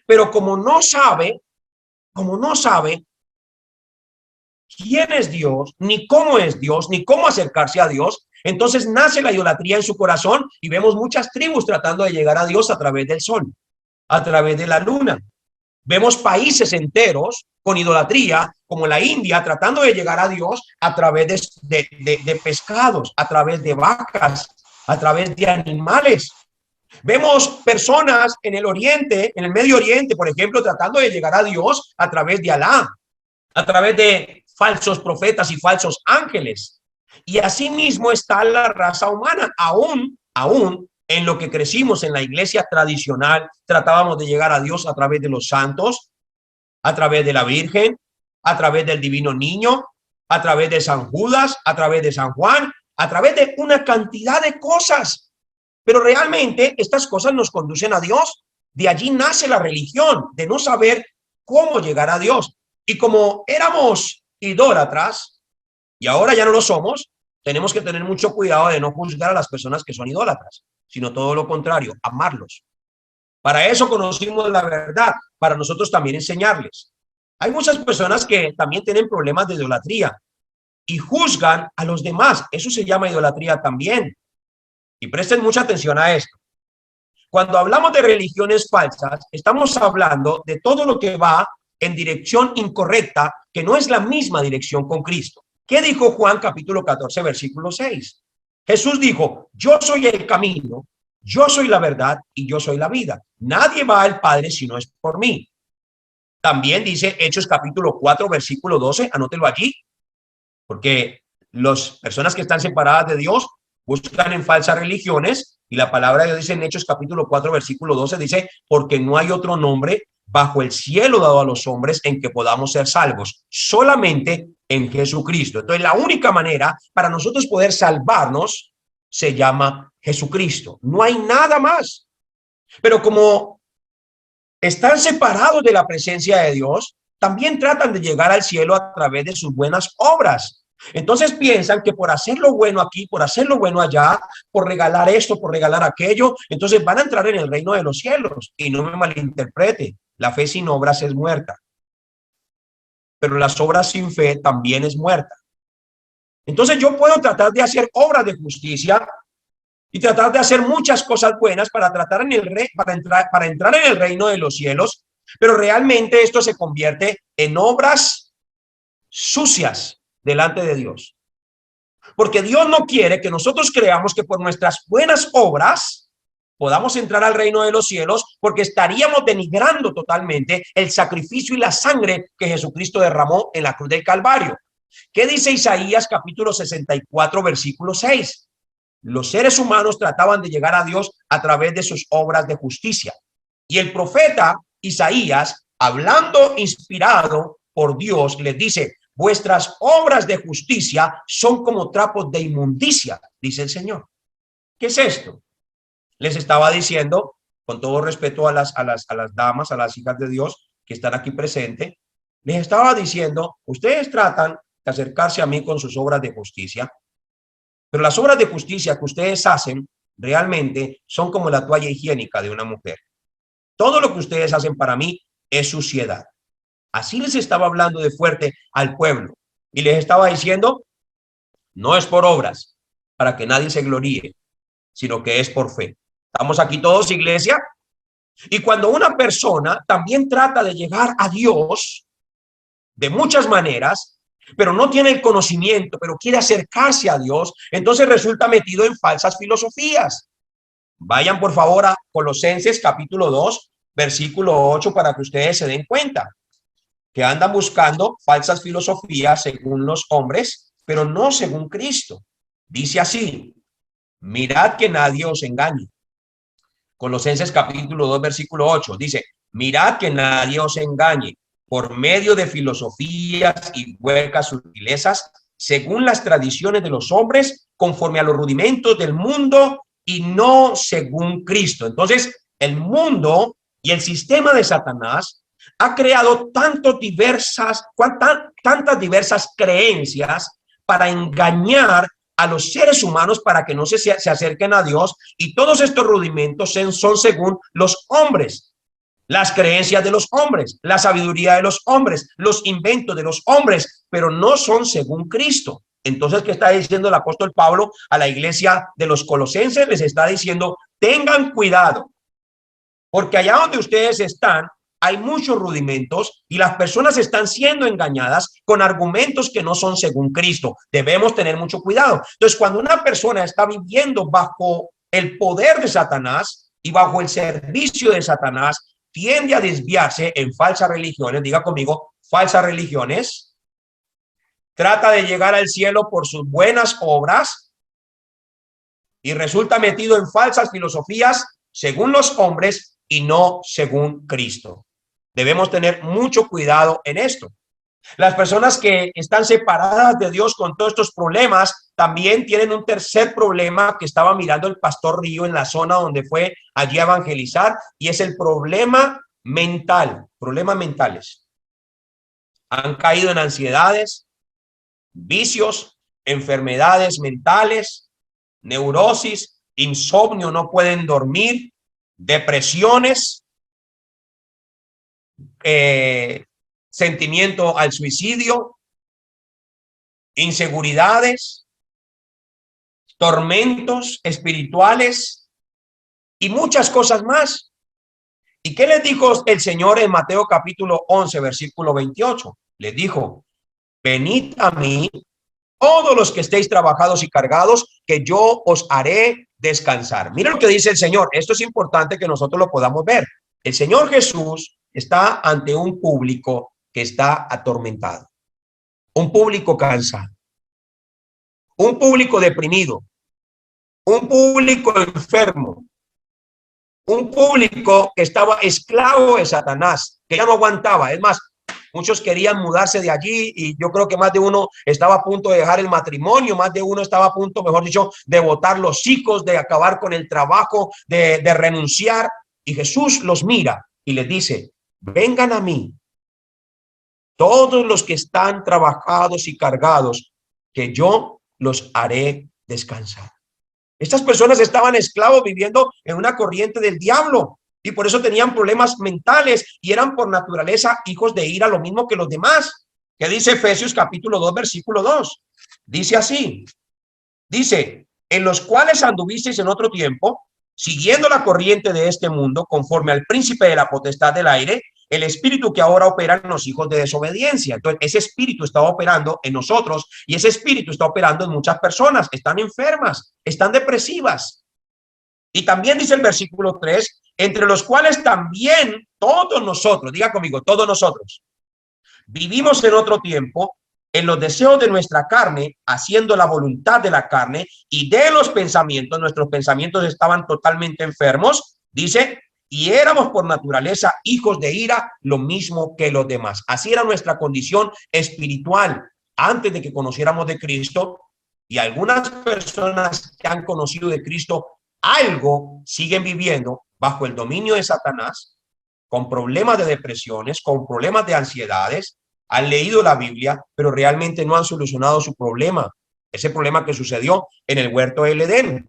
Pero como no sabe quién es Dios, ni cómo es Dios, ni cómo acercarse a Dios, entonces nace la idolatría en su corazón y vemos muchas tribus tratando de llegar a Dios a través del sol, a través de la luna. Vemos países enteros con idolatría, como la India, tratando de llegar a Dios a través de pescados, a través de vacas, a través de animales. Vemos personas en el Oriente, en el Medio Oriente, por ejemplo, tratando de llegar a Dios a través de Alá, a través de falsos profetas y falsos ángeles. Y asimismo está la raza humana, aún en lo que crecimos en la iglesia tradicional, tratábamos de llegar a Dios a través de los santos, a través de la Virgen, a través del divino niño, a través de San Judas, a través de San Juan, a través de una cantidad de cosas. Pero realmente estas cosas nos conducen a Dios. De allí nace la religión, de no saber cómo llegar a Dios. Y como éramos idólatras, y ahora ya no lo somos, tenemos que tener mucho cuidado de no juzgar a las personas que son idólatras, sino todo lo contrario, amarlos. Para eso conocimos la verdad, para nosotros también enseñarles. Hay muchas personas que también tienen problemas de idolatría y juzgan a los demás. Eso se llama idolatría también. Y presten mucha atención a esto. Cuando hablamos de religiones falsas, estamos hablando de todo lo que va en dirección incorrecta, que no es la misma dirección con Cristo. ¿Qué dijo Juan capítulo 14, versículo 6? Jesús dijo: yo soy el camino, yo soy la verdad y yo soy la vida. Nadie va al Padre si no es por mí. También dice Hechos capítulo 4, versículo 12, anótelo allí, porque las personas que están separadas de Dios buscan en falsas religiones, y la palabra de Dios dice en Hechos capítulo 4, versículo 12, dice, porque no hay otro nombre bajo el cielo dado a los hombres en que podamos ser salvos, solamente en Jesucristo. Entonces, la única manera para nosotros poder salvarnos se llama Jesucristo. No hay nada más. Pero como están separados de la presencia de Dios, también tratan de llegar al cielo a través de sus buenas obras. Entonces piensan que por hacer lo bueno aquí, por hacer lo bueno allá, por regalar esto, por regalar aquello, entonces van a entrar en el reino de los cielos. Y no me malinterprete, la fe sin obras es muerta, pero las obras sin fe también es muerta. Entonces yo puedo tratar de hacer obras de justicia y tratar de hacer muchas cosas buenas para tratar en el para entrar en el reino de los cielos, pero realmente esto se convierte en obras sucias delante de Dios. Porque Dios no quiere que nosotros creamos que por nuestras buenas obras podamos entrar al reino de los cielos, porque estaríamos denigrando totalmente el sacrificio y la sangre que Jesucristo derramó en la cruz del Calvario. ¿Qué dice Isaías capítulo 64, versículo 6? Los seres humanos trataban de llegar a Dios a través de sus obras de justicia. Y el profeta Isaías, hablando inspirado por Dios, les dice, vuestras obras de justicia son como trapos de inmundicia, dice el Señor. ¿Qué es esto? Les estaba diciendo, con todo respeto a las damas, a las hijas de Dios que están aquí presentes, les estaba diciendo, ustedes tratan de acercarse a mí con sus obras de justicia, pero las obras de justicia que ustedes hacen realmente son como la toalla higiénica de una mujer. Todo lo que ustedes hacen para mí es suciedad. Así les estaba hablando de fuerte al pueblo y les estaba diciendo, no es por obras para que nadie se gloríe, sino que es por fe. ¿Estamos aquí todos, iglesia? Y cuando una persona también trata de llegar a Dios de muchas maneras, pero no tiene el conocimiento, pero quiere acercarse a Dios, entonces resulta metido en falsas filosofías. Vayan por favor a Colosenses capítulo 2, versículo 8, para que ustedes se den cuenta que andan buscando falsas filosofías según los hombres, pero no según Cristo. Dice así, mirad que nadie os engañe. Colosenses capítulo 2, versículo 8, dice, mirad que nadie os engañe por medio de filosofías y huecas sutilezas, según las tradiciones de los hombres, conforme a los rudimentos del mundo y no según Cristo. Entonces, el mundo y el sistema de Satanás ha creado tantas diversas creencias para engañar a los seres humanos para que no se acerquen a Dios, y todos estos rudimentos son según los hombres, las creencias de los hombres, la sabiduría de los hombres, los inventos de los hombres, pero no son según Cristo. Entonces, ¿qué está diciendo el apóstol Pablo a la iglesia de los colosenses? Les está diciendo, tengan cuidado, porque allá donde ustedes están, hay muchos rudimentos y las personas están siendo engañadas con argumentos que no son según Cristo. Debemos tener mucho cuidado. Entonces, cuando una persona está viviendo bajo el poder de Satanás y bajo el servicio de Satanás, tiende a desviarse en falsas religiones. Diga conmigo, falsas religiones. Trata de llegar al cielo por sus buenas obras y resulta metido en falsas filosofías según los hombres y no según Cristo. Debemos tener mucho cuidado en esto. Las personas que están separadas de Dios con todos estos problemas también tienen un tercer problema que estaba mirando el pastor Río en la zona donde fue allí a evangelizar, y es el problema mental, problemas mentales. Han caído en ansiedades, vicios, enfermedades mentales, neurosis, insomnio, no pueden dormir, depresiones, sentimiento al suicidio, inseguridades, tormentos espirituales y muchas cosas más. ¿Y qué les dijo el Señor en Mateo capítulo 11, versículo 28? Les dijo, venid a mí todos los que estéis trabajados y cargados, que yo os haré descansar. Mira lo que dice el Señor. Esto es importante que nosotros lo podamos ver. El Señor Jesús está ante un público que está atormentado, un público cansado, un público deprimido, un público enfermo, un público que estaba esclavo de Satanás, que ya no aguantaba. Es más, muchos querían mudarse de allí y yo creo que más de uno estaba a punto de dejar el matrimonio, más de uno estaba a punto, mejor dicho, de botar los hijos, de acabar con el trabajo, de renunciar. Y Jesús los mira y les dice, vengan a mí, todos los que están trabajados y cargados, que yo los haré descansar. Estas personas estaban esclavos viviendo en una corriente del diablo y por eso tenían problemas mentales y eran por naturaleza hijos de ira, lo mismo que los demás. ¿Qué dice Efesios capítulo 2, versículo 2? Dice así, dice, en los cuales anduvisteis en otro tiempo, siguiendo la corriente de este mundo, conforme al príncipe de la potestad del aire, el espíritu que ahora opera en los hijos de desobediencia. Entonces, ese espíritu está operando en nosotros y ese espíritu está operando en muchas personas. Están enfermas, están depresivas. Y también dice el versículo 3, entre los cuales también todos nosotros, diga conmigo, todos nosotros, vivimos en otro tiempo en los deseos de nuestra carne, haciendo la voluntad de la carne y de los pensamientos. Nuestros pensamientos estaban totalmente enfermos, dice, y éramos por naturaleza hijos de ira, lo mismo que los demás. Así era nuestra condición espiritual antes de que conociéramos de Cristo. Y algunas personas que han conocido de Cristo algo siguen viviendo bajo el dominio de Satanás, con problemas de depresiones, con problemas de ansiedades. Han leído la Biblia, pero realmente no han solucionado su problema, ese problema que sucedió en el huerto del Edén.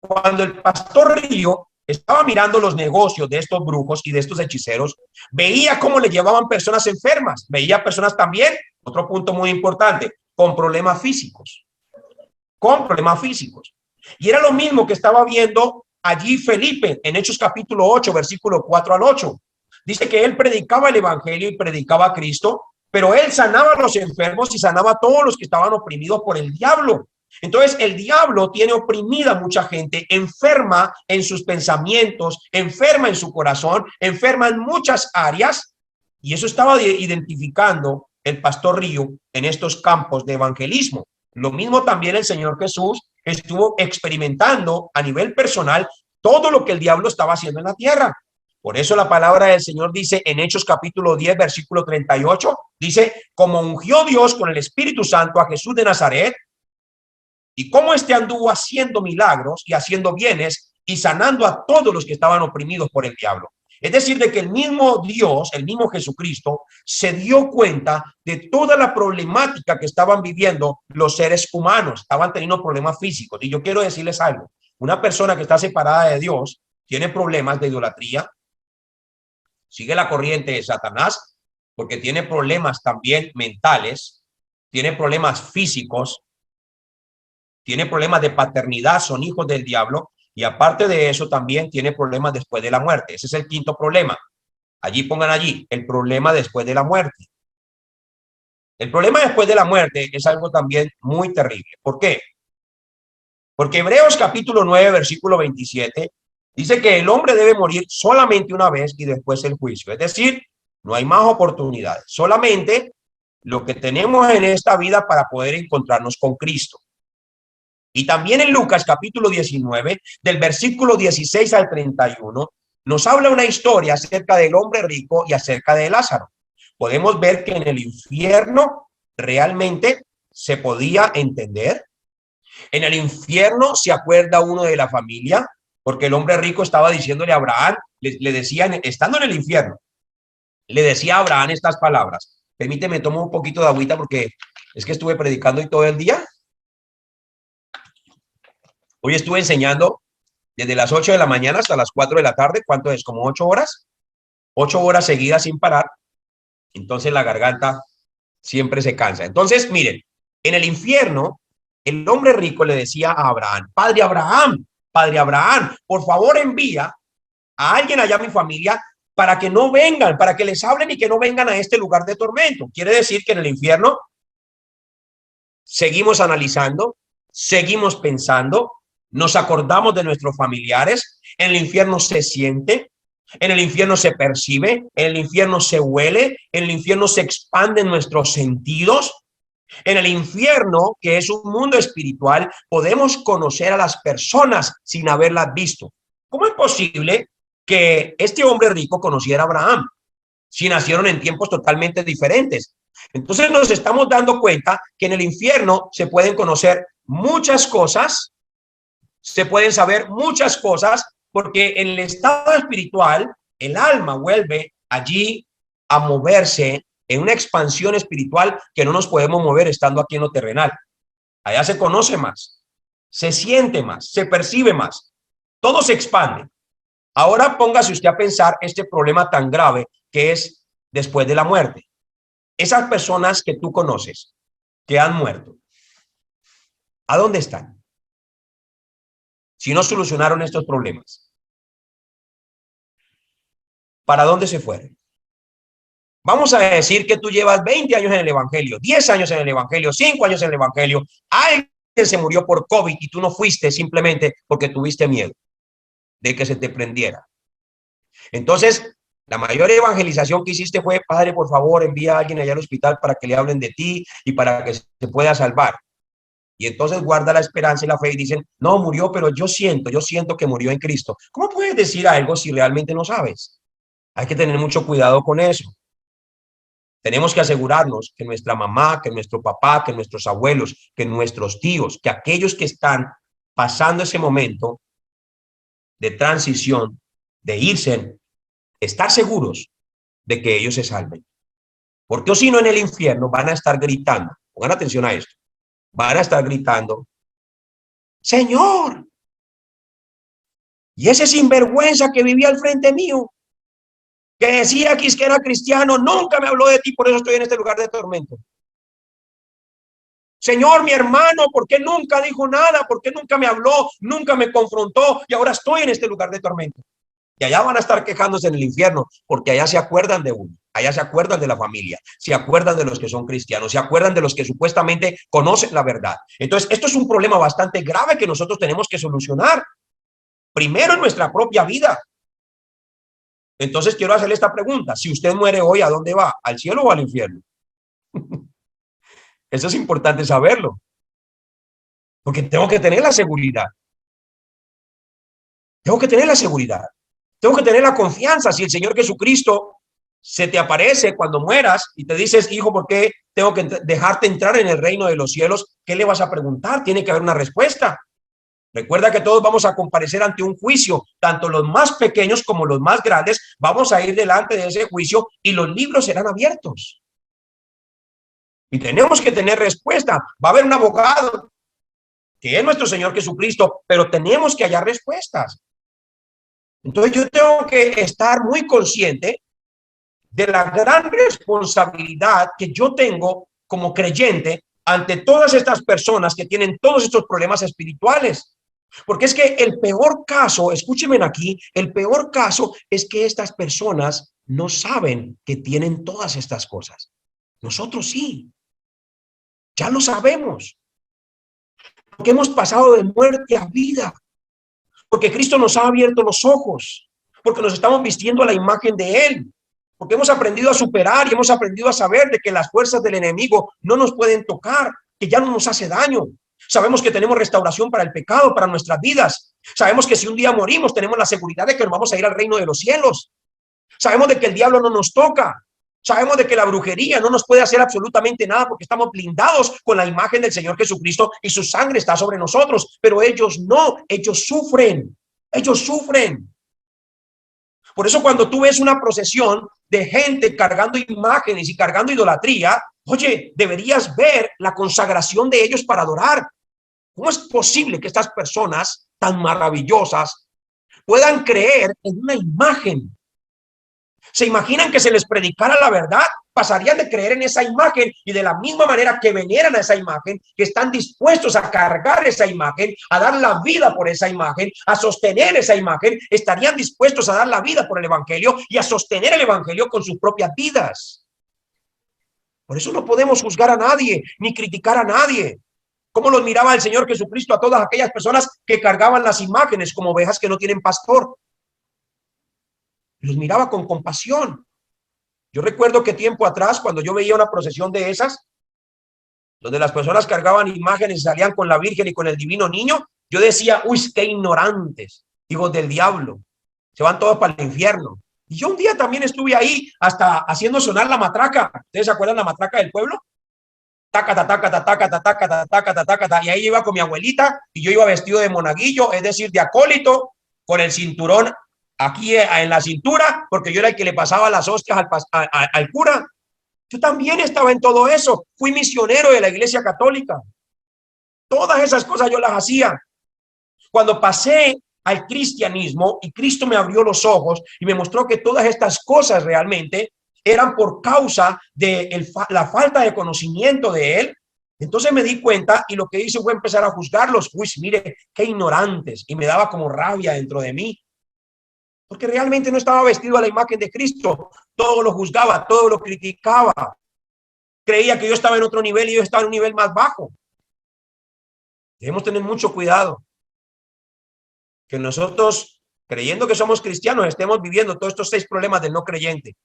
Cuando el pastor Río estaba mirando los negocios de estos brujos y de estos hechiceros, veía cómo le llevaban personas enfermas, veía personas también, otro punto muy importante, con problemas físicos, Y era lo mismo que estaba viendo allí Felipe en Hechos capítulo 8, versículo 4 al 8. Dice que él predicaba el evangelio y predicaba a Cristo, pero él sanaba a los enfermos y sanaba a todos los que estaban oprimidos por el diablo. Entonces el diablo tiene oprimida a mucha gente, enferma en sus pensamientos, enferma en su corazón, enferma en muchas áreas, y eso estaba identificando el pastor Río en estos campos de evangelismo. Lo mismo también el Señor Jesús estuvo experimentando a nivel personal todo lo que el diablo estaba haciendo en la tierra. Por eso la palabra del Señor dice en Hechos capítulo 10, versículo 38, dice, como ungió Dios con el Espíritu Santo a Jesús de Nazaret, y cómo éste anduvo haciendo milagros y haciendo bienes y sanando a todos los que estaban oprimidos por el diablo. Es decir, de que el mismo Dios, el mismo Jesucristo, se dio cuenta de toda la problemática que estaban viviendo los seres humanos. Estaban teniendo problemas físicos. Y yo quiero decirles algo. Una persona que está separada de Dios tiene problemas de idolatría, sigue la corriente de Satanás, porque tiene problemas también mentales, tiene problemas físicos, tiene problemas de paternidad, son hijos del diablo, y aparte de eso también tiene problemas después de la muerte. Ese es el quinto problema. Allí pongan allí, el problema después de la muerte. El problema después de la muerte es algo también muy terrible. ¿Por qué? Porque Hebreos capítulo 9, versículo 27, dice que el hombre debe morir solamente una vez y después el juicio. Es decir, no hay más oportunidades. Solamente lo que tenemos en esta vida para poder encontrarnos con Cristo. Y también en Lucas capítulo 19, del versículo 16 al 31, nos habla una historia acerca del hombre rico y acerca de Lázaro. Podemos ver que en el infierno realmente se podía entender. En el infierno se acuerda uno de la familia, porque el hombre rico estaba diciéndole a Abraham, le decían, estando en el infierno, le decía a Abraham estas palabras. Permíteme, tomo un poquito de agüita porque es que estuve predicando hoy todo el día. Hoy estuve enseñando desde las 8 de la mañana hasta las 4 de la tarde. ¿Cuánto es? ¿Como 8 horas? 8 horas seguidas sin parar. Entonces la garganta siempre se cansa. Entonces, miren, en el infierno, el hombre rico le decía a Abraham, Padre Abraham, por favor envía a alguien allá a mi familia para que no vengan, para que les hablen y que no vengan a este lugar de tormento. Quiere decir que en el infierno seguimos analizando, seguimos pensando, nos acordamos de nuestros familiares. En el infierno se siente, en el infierno se percibe, en el infierno se huele, en el infierno se expanden nuestros sentidos. En el infierno, que es un mundo espiritual, podemos conocer a las personas sin haberlas visto. ¿Cómo es posible que este hombre rico conociera a Abraham si nacieron en tiempos totalmente diferentes? Entonces nos estamos dando cuenta que en el infierno se pueden conocer muchas cosas, se pueden saber muchas cosas, porque en el estado espiritual el alma vuelve allí a moverse en una expansión espiritual que no nos podemos mover estando aquí en lo terrenal. Allá se conoce más, se siente más, se percibe más, todo se expande. Ahora póngase usted a pensar este problema tan grave que es después de la muerte. Esas personas que tú conoces, que han muerto, ¿a dónde están? Si no solucionaron estos problemas, ¿para dónde se fueron? Vamos a decir que tú llevas 20 años en el Evangelio, 10 años en el Evangelio, 5 años en el Evangelio. Alguien se murió por COVID y tú no fuiste simplemente porque tuviste miedo de que se te prendiera. Entonces, la mayor evangelización que hiciste fue, Padre, por favor, envía a alguien allá al hospital para que le hablen de ti y para que se pueda salvar. Y entonces guarda la esperanza y la fe y dicen, no, murió, pero yo siento que murió en Cristo. ¿Cómo puedes decir algo si realmente no sabes? Hay que tener mucho cuidado con eso. Tenemos que asegurarnos que nuestra mamá, que nuestro papá, que nuestros abuelos, que nuestros tíos, que aquellos que están pasando ese momento de transición, de irse, estar seguros de que ellos se salven. Porque o si no, en el infierno van a estar gritando, pongan atención a esto, van a estar gritando, Señor, y ese sinvergüenza que vivía al frente mío, que decía que era cristiano, nunca me habló de ti, por eso estoy en este lugar de tormento. Señor, mi hermano, ¿por qué nunca dijo nada? ¿Por qué nunca me habló? Nunca me confrontó y ahora estoy en este lugar de tormento. Y allá van a estar quejándose en el infierno, porque allá se acuerdan de uno, allá se acuerdan de la familia, se acuerdan de los que son cristianos, se acuerdan de los que supuestamente conocen la verdad. Entonces, esto es un problema bastante grave que nosotros tenemos que solucionar. Primero en nuestra propia vida. Entonces, quiero hacerle esta pregunta. Si usted muere hoy, ¿a dónde va? ¿Al cielo o al infierno? Eso es importante saberlo, porque tengo que tener la seguridad. Tengo que tener la seguridad. Tengo que tener la confianza. Si el Señor Jesucristo se te aparece cuando mueras y te dices, hijo, ¿por qué tengo que dejarte entrar en el reino de los cielos? ¿Qué le vas a preguntar? Tiene que haber una respuesta. Recuerda que todos vamos a comparecer ante un juicio, tanto los más pequeños como los más grandes. Vamos a ir delante de ese juicio y los libros serán abiertos. Y tenemos que tener respuesta. Va a haber un abogado, que es nuestro Señor Jesucristo, pero tenemos que hallar respuestas. Entonces yo tengo que estar muy consciente de la gran responsabilidad que yo tengo como creyente ante todas estas personas que tienen todos estos problemas espirituales. Porque es que el peor caso, escúchenme aquí, el peor caso es que estas personas no saben que tienen todas estas cosas. Nosotros sí, ya lo sabemos, porque hemos pasado de muerte a vida, porque Cristo nos ha abierto los ojos, porque nos estamos vistiendo a la imagen de Él, porque hemos aprendido a superar y hemos aprendido a saber de que las fuerzas del enemigo no nos pueden tocar, que ya no nos hace daño. Sabemos que tenemos restauración para el pecado, para nuestras vidas. Sabemos que si un día morimos, tenemos la seguridad de que nos vamos a ir al reino de los cielos. Sabemos de que el diablo no nos toca. Sabemos de que la brujería no nos puede hacer absolutamente nada porque estamos blindados con la imagen del Señor Jesucristo y su sangre está sobre nosotros. Pero ellos no, ellos sufren. Ellos sufren. Por eso cuando tú ves una procesión de gente cargando imágenes y cargando idolatría, oye, deberías ver la consagración de ellos para adorar. ¿Cómo es posible que estas personas tan maravillosas puedan creer en una imagen? ¿Se imaginan que se les predicara la verdad? Pasarían de creer en esa imagen y de la misma manera que veneran a esa imagen, que están dispuestos a cargar esa imagen, a dar la vida por esa imagen, a sostener esa imagen, estarían dispuestos a dar la vida por el evangelio y a sostener el evangelio con sus propias vidas. Por eso no podemos juzgar a nadie ni criticar a nadie. ¿Cómo los miraba el Señor Jesucristo a todas aquellas personas que cargaban las imágenes como ovejas que no tienen pastor? Los miraba con compasión. Yo recuerdo que tiempo atrás, cuando yo veía una procesión de esas, donde las personas cargaban imágenes y salían con la Virgen y con el divino niño, yo decía, uy, qué ignorantes, hijos del diablo, se van todos para el infierno. Y yo un día también estuve ahí hasta haciendo sonar la matraca. ¿Ustedes se acuerdan la matraca del pueblo? Taca, taca, taca, taca, taca, taca, taca, taca, y ahí iba con mi abuelita y yo iba vestido de monaguillo, es decir, de acólito, con el cinturón aquí en la cintura, porque yo era el que le pasaba las hostias al cura. Yo también estaba en todo eso. Fui misionero de la Iglesia Católica. Todas esas cosas yo las hacía. Cuando pasé al cristianismo y Cristo me abrió los ojos y me mostró que todas estas cosas realmente eran por causa de la falta de conocimiento de Él, entonces me di cuenta y lo que hice fue empezar a juzgarlos. Uy, mire, qué ignorantes. Y me daba como rabia dentro de mí, porque realmente no estaba vestido a la imagen de Cristo. Todo lo juzgaba, todo lo criticaba. Creía que yo estaba en otro nivel y yo estaba en un nivel más bajo. Debemos tener mucho cuidado que nosotros, creyendo que somos cristianos, estemos viviendo todos estos 6 problemas del no creyente.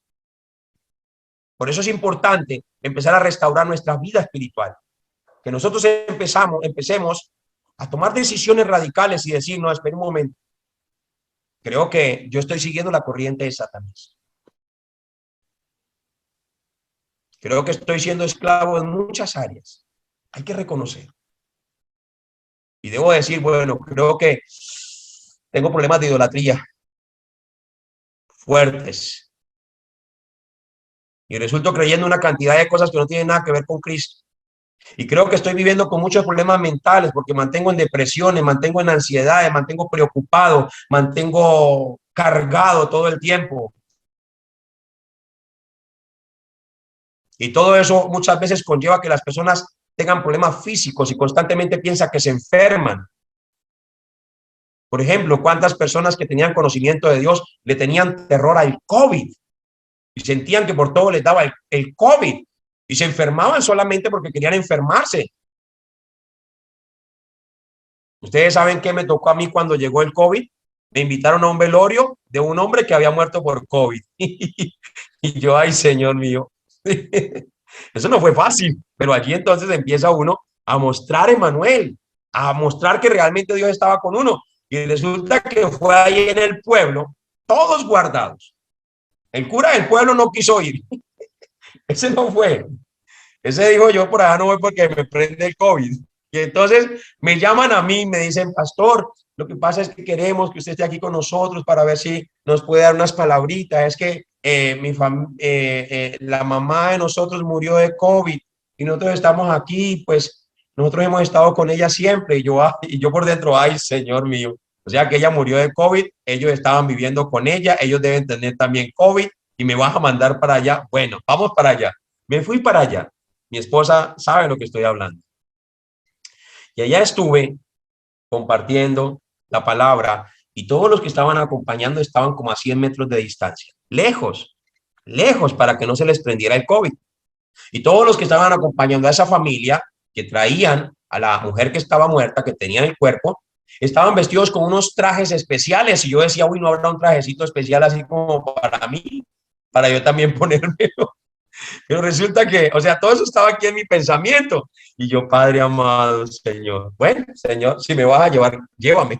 Por eso es importante empezar a restaurar nuestra vida espiritual. Que nosotros empecemos a tomar decisiones radicales y decir, no, espera un momento. Creo que yo estoy siguiendo la corriente de Satanás. Creo que estoy siendo esclavo en muchas áreas. Hay que reconocer. Y debo decir, bueno, creo que tengo problemas de idolatría fuertes. Y resulto creyendo una cantidad de cosas que no tienen nada que ver con Cristo. Y creo que estoy viviendo con muchos problemas mentales porque mantengo en depresiones, mantengo en ansiedades, mantengo preocupado, mantengo cargado todo el tiempo. Y todo eso muchas veces conlleva que las personas tengan problemas físicos y constantemente piensan que se enferman. Por ejemplo, ¿cuántas personas que tenían conocimiento de Dios le tenían terror al COVID? Y sentían que por todo les daba el COVID. Y se enfermaban solamente porque querían enfermarse. Ustedes saben qué me tocó a mí cuando llegó el COVID. Me invitaron a un velorio de un hombre que había muerto por COVID. Y yo, ay, Señor mío. Eso no fue fácil, pero allí entonces empieza uno a mostrar a Emmanuel, a mostrar que realmente Dios estaba con uno. Y resulta que fue ahí en el pueblo, todos guardados. El cura del pueblo no quiso ir. Ese no fue. Ese dijo, yo por allá no voy porque me prende el COVID. Y entonces me llaman a mí y me dicen, pastor, lo que pasa es que queremos que usted esté aquí con nosotros para ver si nos puede dar unas palabritas. Es que la mamá de nosotros murió de COVID y nosotros estamos aquí, pues nosotros hemos estado con ella siempre. Y yo por dentro, ay, Señor mío. O sea que ella murió de COVID, ellos estaban viviendo con ella, ellos deben tener también COVID y me vas a mandar para allá. Bueno, vamos para allá. Me fui para allá. Mi esposa sabe lo que estoy hablando. Y allá estuve compartiendo la palabra y todos los que estaban acompañando estaban como a 100 metros de distancia, lejos, lejos para que no se les prendiera el COVID. Y todos los que estaban acompañando a esa familia que traían a la mujer que estaba muerta, que tenía el cuerpo, estaban vestidos con unos trajes especiales y yo decía, uy, no habrá un trajecito especial así como para mí, para yo también ponérmelo. Pero resulta que, o sea, todo eso estaba aquí en mi pensamiento. Y yo, Padre amado, Señor, bueno, Señor, si me vas a llevar, llévame.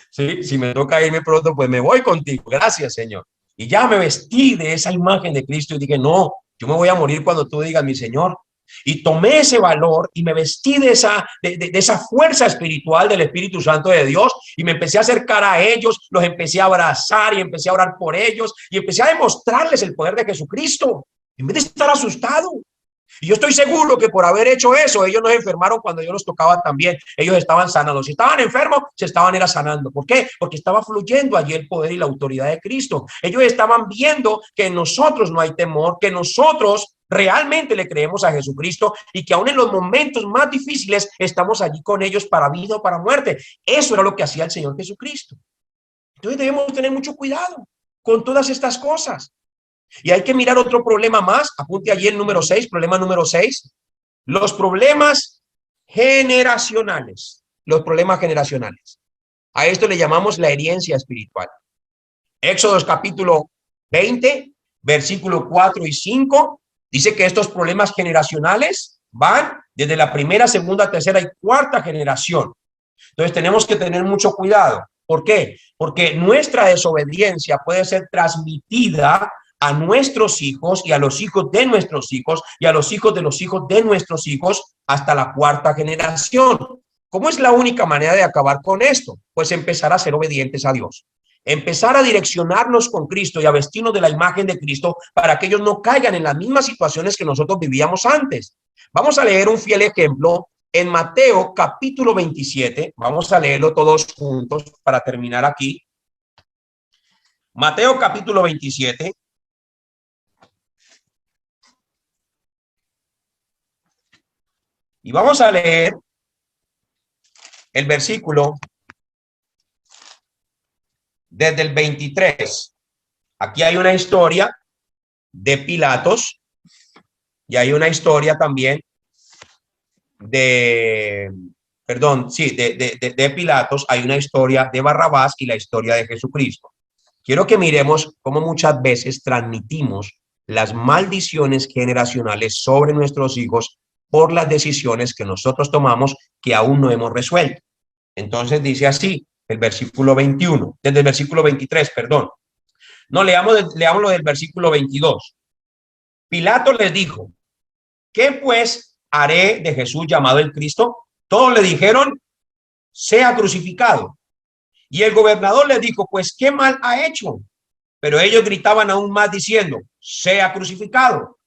Sí, si me toca irme pronto, pues me voy contigo. Gracias, Señor. Y ya me vestí de esa imagen de Cristo y dije, no, yo me voy a morir cuando tú digas, mi Señor. Y tomé ese valor y me vestí de esa fuerza espiritual del Espíritu Santo de Dios y me empecé a acercar a ellos, los empecé a abrazar y empecé a orar por ellos y empecé a demostrarles el poder de Jesucristo en vez de estar asustado. Y yo estoy seguro que por haber hecho eso, ellos no se enfermaron cuando yo los tocaba también. Ellos estaban sanados. Si estaban enfermos, se estaban era sanando. ¿Por qué? Porque estaba fluyendo allí el poder y la autoridad de Cristo. Ellos estaban viendo que en nosotros no hay temor, que nosotros realmente le creemos a Jesucristo y que aún en los momentos más difíciles estamos allí con ellos para vida o para muerte. Eso era lo que hacía el Señor Jesucristo. Entonces debemos tener mucho cuidado con todas estas cosas. Y hay que mirar otro problema más. Apunte allí el número 6, problema número 6. Los problemas generacionales. Los problemas generacionales. A esto le llamamos la herencia espiritual. Éxodo capítulo 20, versículo 4 y 5, dice que estos problemas generacionales van desde la primera, segunda, tercera y cuarta generación. Entonces tenemos que tener mucho cuidado. ¿Por qué? Porque nuestra desobediencia puede ser transmitida a nuestros hijos y a los hijos de nuestros hijos y a los hijos de los hijos de nuestros hijos hasta la cuarta generación. ¿Cómo es la única manera de acabar con esto? Pues empezar a ser obedientes a Dios. Empezar a direccionarnos con Cristo y a vestirnos de la imagen de Cristo para que ellos no caigan en las mismas situaciones que nosotros vivíamos antes. Vamos a leer un fiel ejemplo en Mateo capítulo 27. Vamos a leerlo todos juntos para terminar aquí. Mateo capítulo 27. Y vamos a leer el versículo desde el 23. Aquí hay una historia de Pilatos y hay una historia también de Pilatos, hay una historia de Barrabás y la historia de Jesucristo. Quiero que miremos cómo muchas veces transmitimos las maldiciones generacionales sobre nuestros hijos por las decisiones que nosotros tomamos que aún no hemos resuelto. Entonces dice así, el versículo 21, desde el versículo 23, perdón. No, leámoslo del versículo 22. Pilato les dijo, ¿qué pues haré de Jesús llamado el Cristo? Todos le dijeron, sea crucificado. Y el gobernador le dijo, pues, ¿qué mal ha hecho? Pero ellos gritaban aún más diciendo, sea crucificado.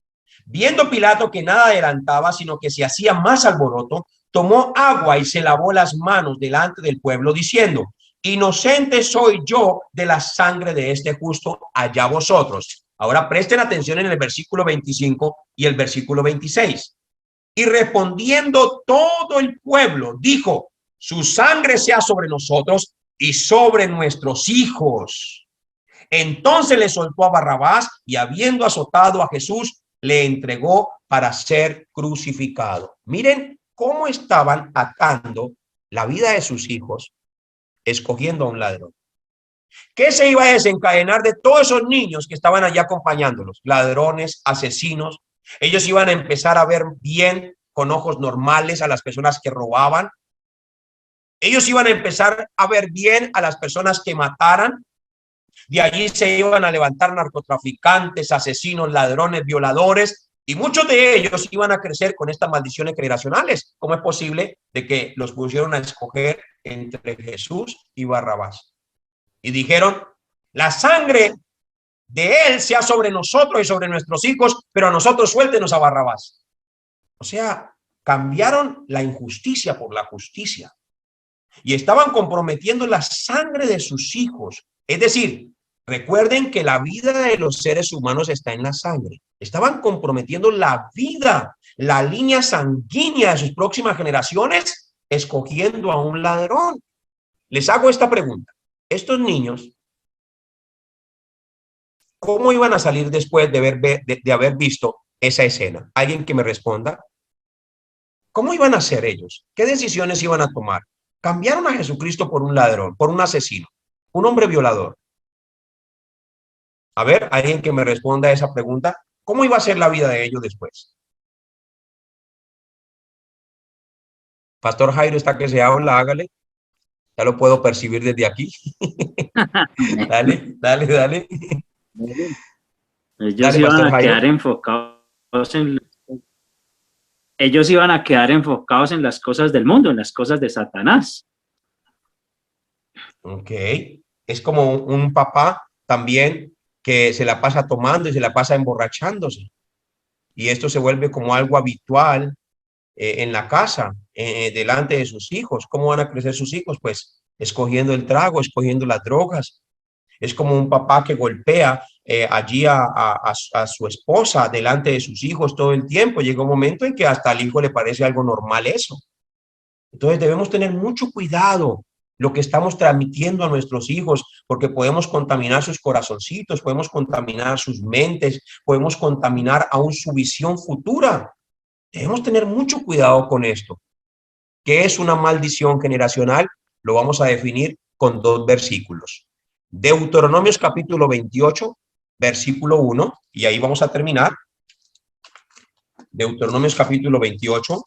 Viendo Pilato que nada adelantaba, sino que se hacía más alboroto, tomó agua y se lavó las manos delante del pueblo, diciendo, inocente soy yo de la sangre de este justo, allá vosotros. Ahora presten atención en el versículo 25 y el versículo 26. Y respondiendo todo el pueblo, dijo, su sangre sea sobre nosotros y sobre nuestros hijos. Entonces le soltó a Barrabás y habiendo azotado a Jesús, le entregó para ser crucificado. Miren cómo estaban atando la vida de sus hijos, escogiendo a un ladrón. ¿Qué se iba a desencadenar de todos esos niños que estaban allá acompañándolos? Ladrones, asesinos. Ellos iban a empezar a ver bien con ojos normales a las personas que robaban. Ellos iban a empezar a ver bien a las personas que mataran. De allí se iban a levantar narcotraficantes, asesinos, ladrones, violadores, y muchos de ellos iban a crecer con estas maldiciones generacionales. ¿Cómo es posible de que los pusieron a escoger entre Jesús y Barrabás? Y dijeron, la sangre de él sea sobre nosotros y sobre nuestros hijos, pero a nosotros suéltenos a Barrabás. O sea, cambiaron la injusticia por la justicia y estaban comprometiendo la sangre de sus hijos. Es decir, recuerden que la vida de los seres humanos está en la sangre. Estaban comprometiendo la vida, la línea sanguínea de sus próximas generaciones, escogiendo a un ladrón. Les hago esta pregunta. Estos niños, ¿cómo iban a salir después de haber visto esa escena? ¿Alguien que me responda? ¿Cómo iban a ser ellos? ¿Qué decisiones iban a tomar? Cambiaron a Jesucristo por un ladrón, por un asesino, un hombre violador. A ver, alguien que me responda a esa pregunta. ¿Cómo iba a ser la vida de ellos después? Pastor Jairo está que se habla, hágale. Ya lo puedo percibir desde aquí. Dale, dale, dale. Ellos Dale, iban Pastor a Jairo. quedar enfocados en ellos iban a quedar enfocados en las cosas del mundo, en las cosas de Satanás. Ok. Es como un papá también que se la pasa tomando y se la pasa emborrachándose. Y esto se vuelve como algo habitual en la casa, delante de sus hijos. ¿Cómo van a crecer sus hijos? Pues escogiendo el trago, escogiendo las drogas. Es como un papá que golpea allí a su esposa delante de sus hijos todo el tiempo. Llega un momento en que hasta al hijo le parece algo normal eso. Entonces debemos tener mucho cuidado lo que estamos transmitiendo a nuestros hijos, porque podemos contaminar sus corazoncitos, podemos contaminar sus mentes, podemos contaminar aún su visión futura. Debemos tener mucho cuidado con esto. ¿Qué es una maldición generacional? Lo vamos a definir con dos versículos. Deuteronomios capítulo 28, versículo 1, y ahí vamos a terminar. Deuteronomios capítulo 28.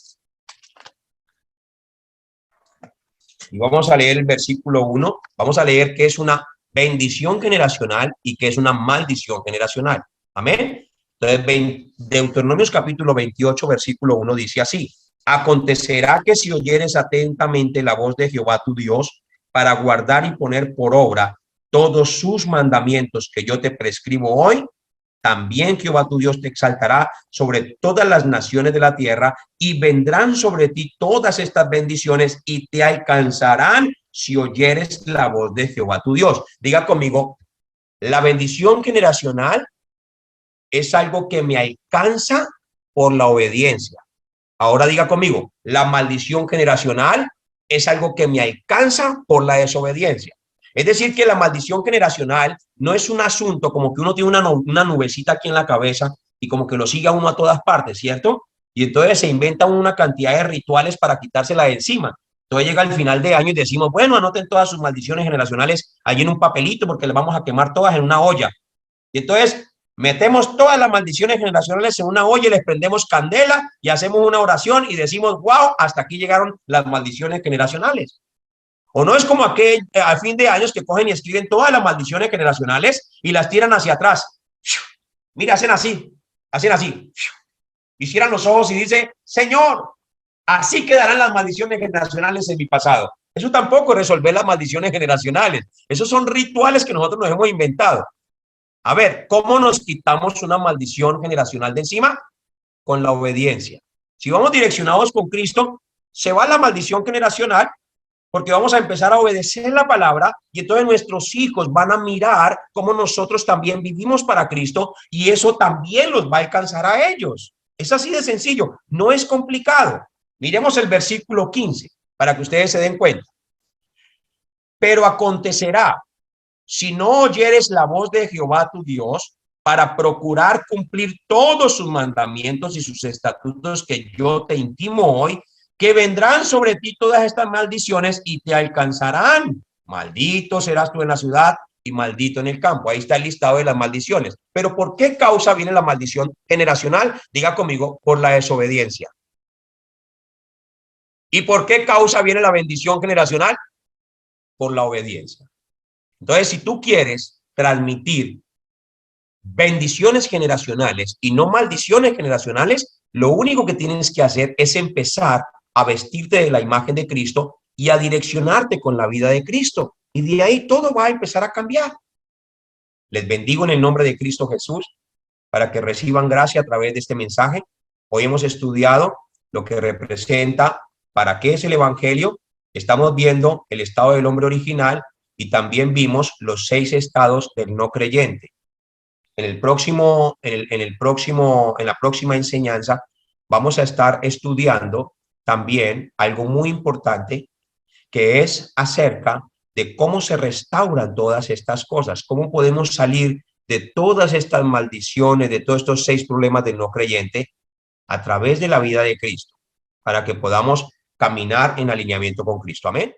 Y vamos a leer el versículo 1. Vamos a leer qué es una bendición generacional y qué es una maldición generacional. Amén. Entonces, Deuteronomios capítulo 28, versículo 1 dice así: acontecerá que si oyeres atentamente la voz de Jehová tu Dios para guardar y poner por obra todos sus mandamientos que yo te prescribo hoy, también Jehová tu Dios te exaltará sobre todas las naciones de la tierra y vendrán sobre ti todas estas bendiciones y te alcanzarán si oyeres la voz de Jehová tu Dios. Diga conmigo, la bendición generacional es algo que me alcanza por la obediencia. Ahora diga conmigo, la maldición generacional es algo que me alcanza por la desobediencia. Es decir, que la maldición generacional no es un asunto como que uno tiene una nubecita aquí en la cabeza y como que lo siga uno a todas partes, ¿cierto? Y entonces se inventa una cantidad de rituales para quitársela de encima. Entonces llega el final de año y decimos, bueno, anoten todas sus maldiciones generacionales allí en un papelito porque les vamos a quemar todas en una olla. Y entonces metemos todas las maldiciones generacionales en una olla y les prendemos candela y hacemos una oración y decimos, wow, hasta aquí llegaron las maldiciones generacionales. O no es como aquel a fin de años que cogen y escriben todas las maldiciones generacionales y las tiran hacia atrás. Mira, hacen así, hacen así. Y cierran los ojos y dice, Señor, así quedarán las maldiciones generacionales en mi pasado. Eso tampoco es resolver las maldiciones generacionales. Esos son rituales que nosotros nos hemos inventado. A ver, ¿cómo nos quitamos una maldición generacional de encima? Con la obediencia. Si vamos direccionados con Cristo, se va la maldición generacional porque vamos a empezar a obedecer la palabra y entonces nuestros hijos van a mirar cómo nosotros también vivimos para Cristo y eso también los va a alcanzar a ellos. Es así de sencillo, no es complicado. Miremos el versículo 15 para que ustedes se den cuenta. Pero acontecerá, si no oyeres la voz de Jehová tu Dios para procurar cumplir todos sus mandamientos y sus estatutos que yo te intimo hoy, que vendrán sobre ti todas estas maldiciones y te alcanzarán. Maldito serás tú en la ciudad y maldito en el campo. Ahí está el listado de las maldiciones. Pero ¿por qué causa viene la maldición generacional? Diga conmigo, por la desobediencia. ¿Y por qué causa viene la bendición generacional? Por la obediencia. Entonces, si tú quieres transmitir bendiciones generacionales y no maldiciones generacionales, lo único que tienes que hacer es empezar a vestirte de la imagen de Cristo y a direccionarte con la vida de Cristo. Y de ahí todo va a empezar a cambiar. Les bendigo en el nombre de Cristo Jesús para que reciban gracia a través de este mensaje. Hoy hemos estudiado lo que representa, para qué es el Evangelio. Estamos viendo el estado del hombre original y también vimos los 6 estados del no creyente. En la próxima enseñanza vamos a estar estudiando también algo muy importante que es acerca de cómo se restauran todas estas cosas, cómo podemos salir de todas estas maldiciones, de todos estos 6 problemas del no creyente a través de la vida de Cristo, para que podamos caminar en alineamiento con Cristo. Amén.